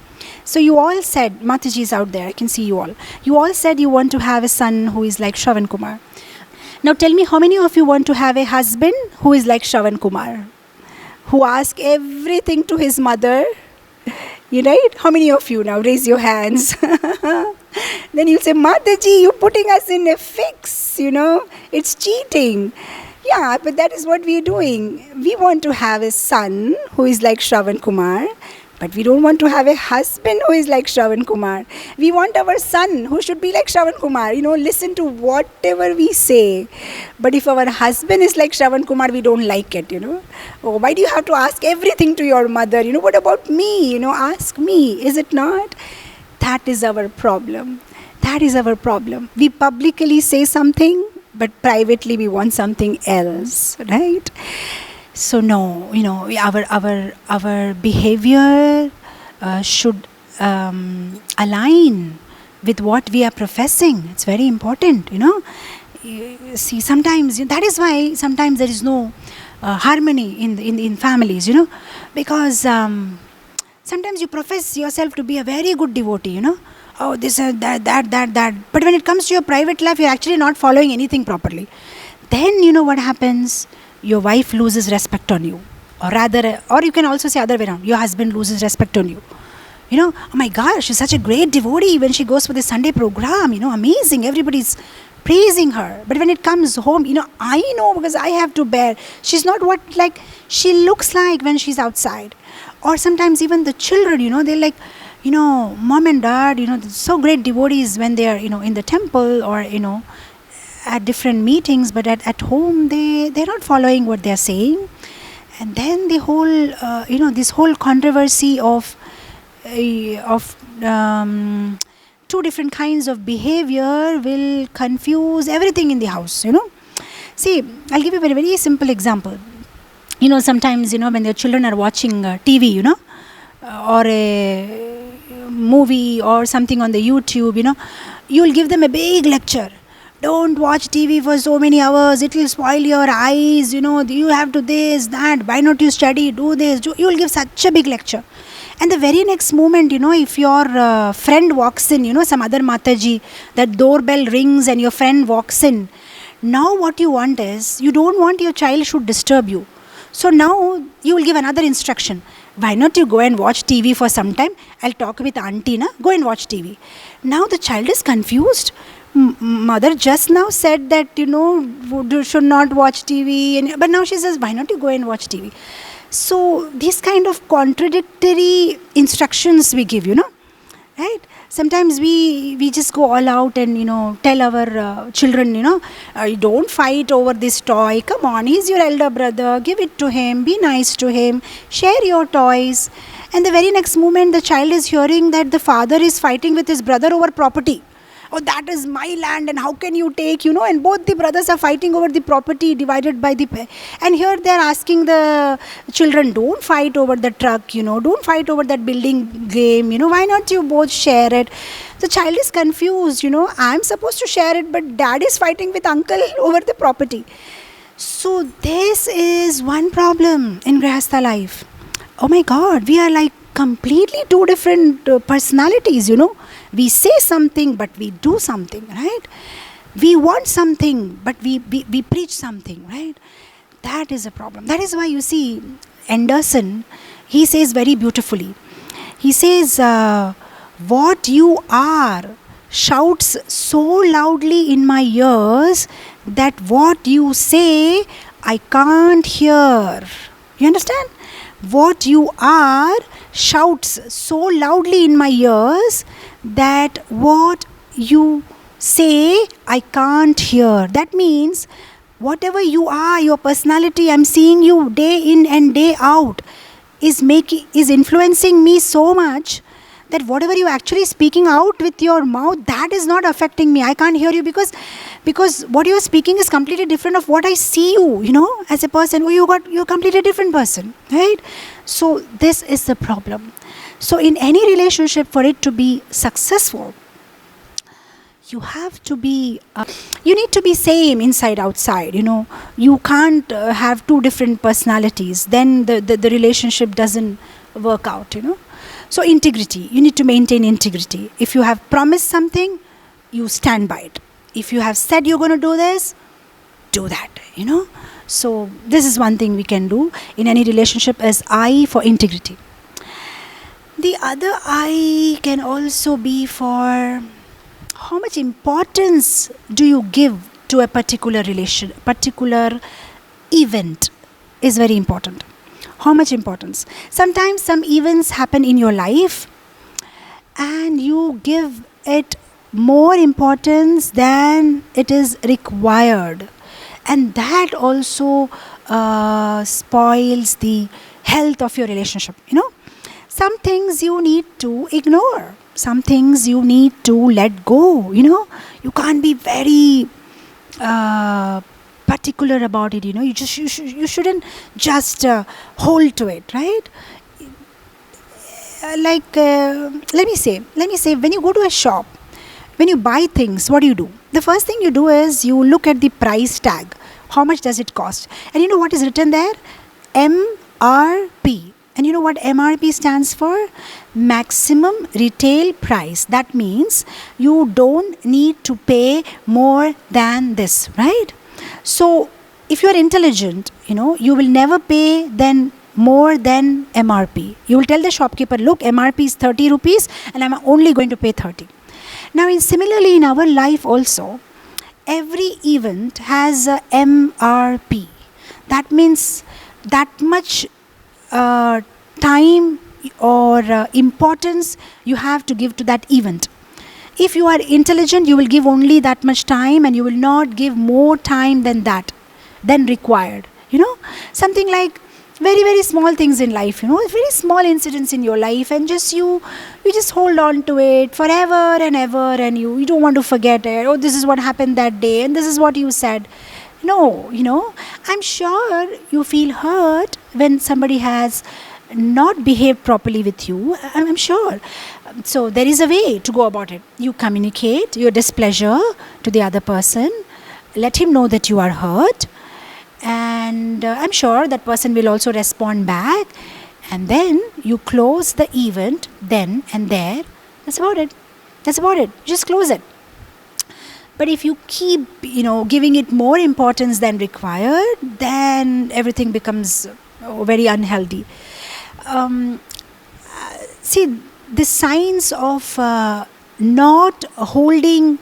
So you all said, Mataji is out there, I can see you all. You all said you want to have a son who is like Shravan Kumar. Now tell me, how many of you want to have a husband who is like Shravan Kumar? Who asks everything to his mother? Right? How many of you now? Raise your hands. Then you'll say, Mataji, you're putting us in a fix, it's cheating. Yeah, but that is what we are doing. We want to have a son who is like Shravan Kumar, but we don't want to have a husband who is like Shravan Kumar. We want our son who should be like Shravan Kumar, listen to whatever we say. But if our husband is like Shravan Kumar, we don't like it, Oh, why do you have to ask everything to your mother? What about me? Ask me, is it not? That is our problem. That is our problem. We publicly say something, but privately we want something else, right? So no, our behavior should align with what we are professing. It's very important, See, sometimes that is why sometimes there is no harmony in families, because sometimes you profess yourself to be a very good devotee, Oh, this and that. But when it comes to your private life, you're actually not following anything properly. Then what happens? Your wife loses respect on you. Or rather, or you can also say other way around, your husband loses respect on you. Oh my gosh, she's such a great devotee when she goes for the Sunday program, amazing, everybody's praising her. But when it comes home, I know because I have to bear. She's not what like she looks like when she's outside. Or sometimes even the children, they're like, mom and dad, they're so great devotees when they are, in the temple or, at different meetings, but at home they're not following what they're saying. And then the whole, this whole controversy of two different kinds of behavior will confuse everything in the house. See, I'll give you a very, very simple example. Sometimes, when their children are watching TV, or a movie or something on the YouTube, you'll give them a big lecture. Don't watch TV for so many hours. It will spoil your eyes. You have to this, that. Why not you study? Do this. You will give such a big lecture. And the very next moment, if your friend walks in, some other Mataji, that doorbell rings and your friend walks in. Now what you want is, you don't want your child should disturb you. So now you will give another instruction. Why not you go and watch TV for some time? I'll talk with auntie, go and watch TV. Now the child is confused. Mother just now said that, should not watch TV. But now she says, why not you go and watch TV? So these kind of contradictory instructions we give, right? Sometimes we just go all out and, tell our children, don't fight over this toy. Come on, he's your elder brother. Give it to him. Be nice to him. Share your toys. And the very next moment, the child is hearing that the father is fighting with his brother over property. Oh, that is my land and how can you take, and both the brothers are fighting over the property divided by the and here they are asking the children, don't fight over the truck, don't fight over that building game, why not you both share it? The child is confused, I'm supposed to share it, but dad is fighting with uncle over the property. So this is one problem in Grihastha life. Oh my God, we are like completely two different personalities, We say something, but we do something, right? We want something, but we preach something, right? That is a problem. That is why you see Anderson, he says very beautifully. He says, what you are shouts so loudly in my ears that what you say, I can't hear. You understand? What you are shouts so loudly in my ears that what you say, I can't hear. That means whatever you are, your personality, I'm seeing you day in and day out, is influencing me so much that whatever you actually speaking out with your mouth, that is not affecting me. I can't hear you because what you are speaking is completely different of what I see you, as a person. Oh, you're a completely different person, right? So this is the problem. So in any relationship, for it to be successful, you have to be, you need to be same inside, outside, You can't have two different personalities. Then the relationship doesn't work out, So integrity, you need to maintain integrity. If you have promised something, you stand by it. If you have said you're going to do this, do that, So this is one thing we can do in any relationship as I for integrity. The other I can also be for how much importance do you give to a particular particular event is very important. How much importance? Sometimes some events happen in your life and you give it more importance than it is required. And that also spoils the health of your relationship, Some things you need to ignore. Some things you need to let go, You can't be very particular about it, You shouldn't just hold to it, right? Let me say, when you go to a shop, when you buy things, what do? The first thing you do is you look at the price tag. How much does it cost? And you know what is written there? MRP. And you know what MRP stands for? Maximum retail price. That means you don't need to pay more than this, right? So if you are intelligent, you will never pay than more than MRP. You will tell the shopkeeper, look, MRP is 30 rupees and I'm only going to pay 30. Now, similarly in our life also, every event has a MRP. That means that much time or importance you have to give to that event. If you are intelligent, you will give only that much time and you will not give more time than that, than required. Something like very, very small things in life, very small incidents in your life, and just you just hold on to it forever and ever, and you don't want to forget it. Oh, this is what happened that day and this is what you said. No, I'm sure you feel hurt when somebody has not behaved properly with you. I'm sure. So there is a way to go about it. You communicate your displeasure to the other person, let him know that you are hurt, and I'm sure that person will also respond back, and then you close the event then and there. That's about it. Just close it. But if you keep giving it more importance than required, then everything becomes very unhealthy. See, the signs of not holding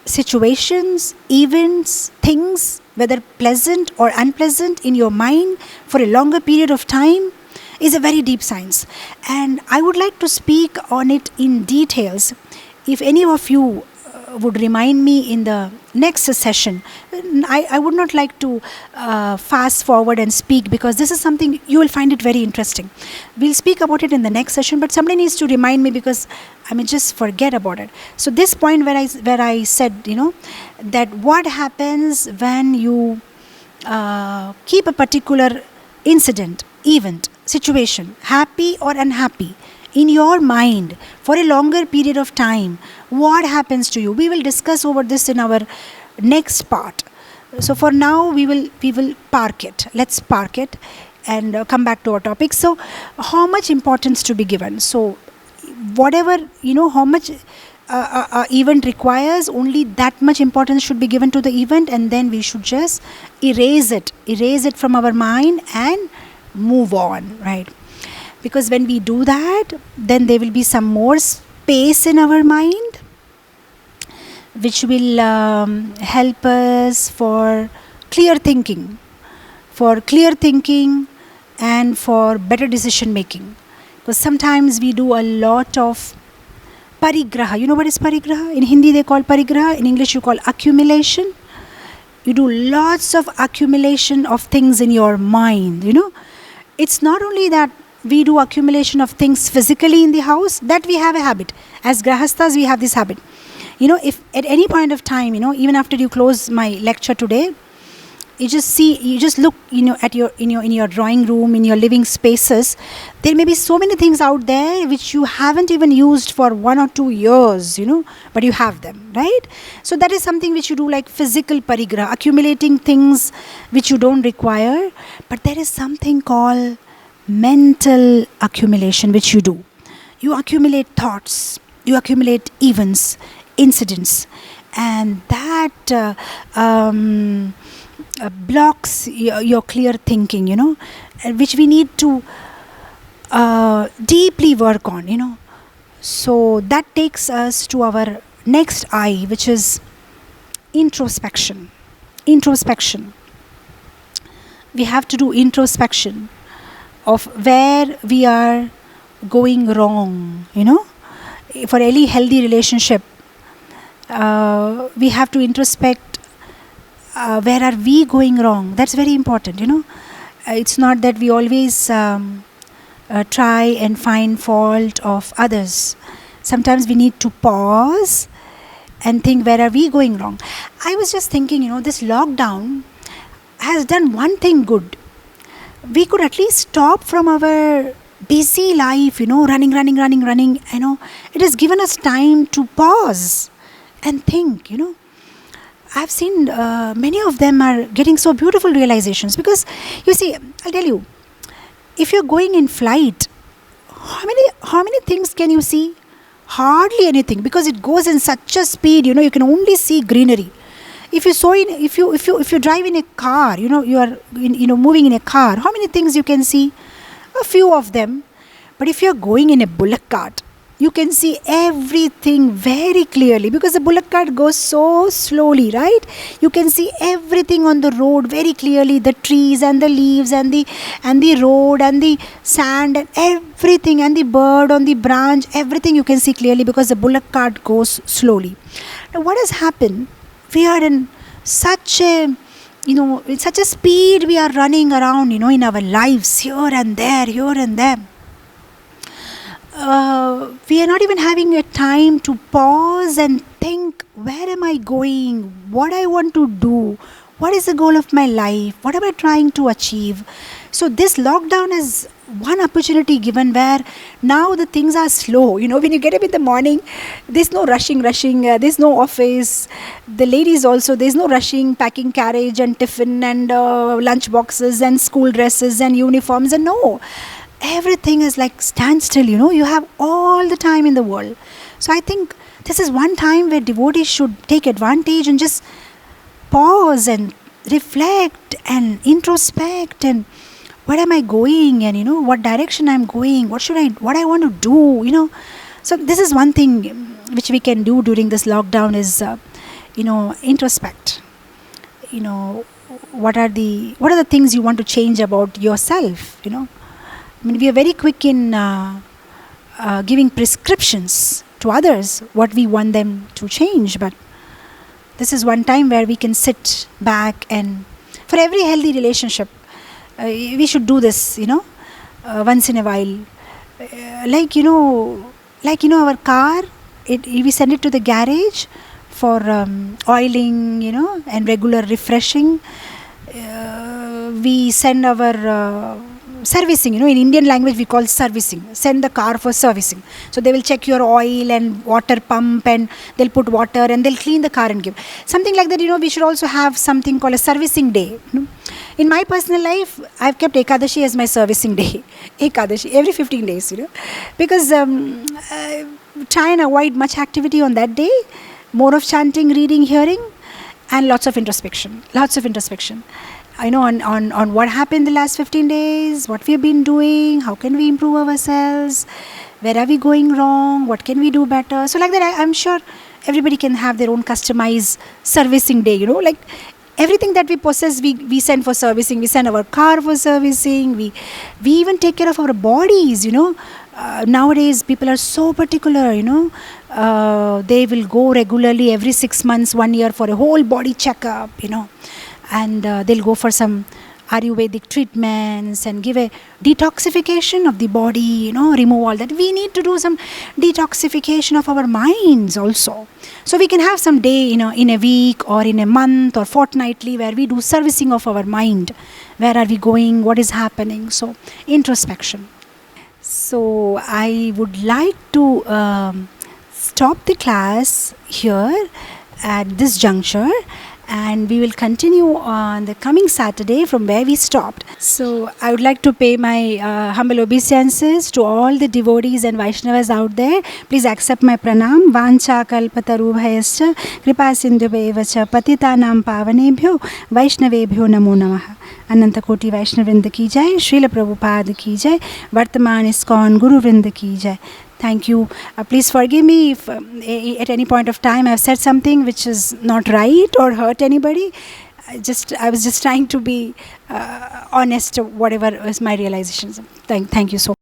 situations, events, things, whether pleasant or unpleasant, in your mind for a longer period of time is a very deep science. And I would like to speak on it in details. If any of you would remind me in the next session, I would not like to fast forward and speak, because this is something you will find it very interesting. We'll speak about it in the next session, but somebody needs to remind me, because I may just forget about it. So this point where I said, that what happens when you keep a particular incident, event, situation, happy or unhappy, in your mind for a longer period of time, what happens to you? We will discuss over this in our next part. So for now, we will park it. Let's park it and come back to our topic. So how much importance to be given? So whatever, how much event requires, only that much importance should be given to the event, and then we should just erase it from our mind and move on, right? Because when we do that, then there will be some more space in our mind, which will help us for clear thinking and for better decision making. Because sometimes we do a lot of parigraha. You know what is parigraha? In Hindi they call parigraha. In English you call accumulation. You do lots of accumulation of things in your mind. It's not only that we do accumulation of things physically in the house, that we have a habit. As grahasthas, we have this habit. If at any point of time, even after you close my lecture today, you just look, at in your drawing room, in your living spaces, there may be so many things out there which you haven't even used for 1 or 2 years, but you have them, right? So that is something which you do, like physical parigraha, accumulating things which you don't require. But there is something called mental accumulation which you do. You accumulate thoughts, you accumulate events, incidents, and that blocks your clear thinking, which we need to deeply work on, So that takes us to our next I, which is introspection. We have to do introspection of where we are going wrong, For any healthy relationship, we have to introspect where are we going wrong. That's very important, It's not that we always try and find fault of others. Sometimes we need to pause and think, where are we going wrong? I was just thinking, this lockdown has done one thing good. We could at least stop from our busy life, running. It has given us time to pause and think, I've seen many of them are getting so beautiful realizations. Because, you see, I'll tell you, if you're going in flight, how many things can you see? Hardly anything, because it goes in such a speed, you can only see greenery. if you saw in if you drive in a car, you are moving in a car, how many things you can see? A few of them. But if you are going in a bullock cart, you can see everything very clearly, because the bullock cart goes so slowly, right? You can see everything on the road very clearly, the trees and the leaves and the road and the sand and everything, and the bird on the branch, everything you can see clearly, because the bullock cart goes slowly. Now what has happened? We are in such a in such a speed we are running around, in our lives, here and there, we are not even having a time to pause and think, where am I going? What I want to do? What is the goal of my life? What am I trying to achieve? So this lockdown is one opportunity given where now the things are slow. When you get up in the morning, there's no rushing. There's no office. The ladies also, there's no rushing, packing carriage and tiffin and lunch boxes and school dresses and uniforms. And no, everything is like standstill. You have all the time in the world. So I think this is one time where devotees should take advantage and just pause and reflect and introspect, and where am I going, and what direction I'm going, what I want to do. So this is one thing which we can do during this lockdown is introspect. What are the things you want to change about yourself? We are very quick in giving prescriptions to others, what we want them to change, but this is one time where we can sit back, and for every healthy relationship, we should do this, once in a while. Our car, we send it to the garage for oiling, and regular refreshing. We send our servicing, in Indian language we call servicing. Send the car for servicing. So they will check your oil and water pump, and they'll put water and they'll clean the car and give. Something like that, we should also have something called a servicing day. In my personal life, I've kept Ekadashi as my servicing day. Ekadashi, every 15 days, because try and avoid much activity on that day. More of chanting, reading, hearing, and lots of introspection. On what happened the last 15 days, what we have been doing, how can we improve ourselves, where are we going wrong, what can we do better. So like that, I'm sure everybody can have their own customized servicing day, like everything that we possess, we send for servicing. We send our car for servicing. We even take care of our bodies, nowadays people are so particular, they will go regularly every 6 months, 1 year for a whole body checkup, and they'll go for some Ayurvedic treatments and give a detoxification of the body, remove all that. We need to do some detoxification of our minds also. So we can have some day, in a week or in a month or fortnightly, where we do servicing of our mind. Where are we going? What is happening? So introspection. So I would like to stop the class here at this juncture, and we will continue on the coming Saturday from where we stopped. So I would like to pay my humble obeisances to all the devotees and Vaishnavas out there. Please accept my pranam. Vancha kalpatarubhayascha kripa sindhubheva patitanam pavanebhyo Vaishnavebhyo namo namaha. अनंत कोटि वैष्णव वृंद की जय. श्रील प्रभुपाद की जय. वर्तमान ISKCON गुरु वृंद की जय. Thank you. Please forgive me if at any point of time I've said something which is not right or hurt anybody. I was just trying to be honest, whatever was my realizations. Thank you so much.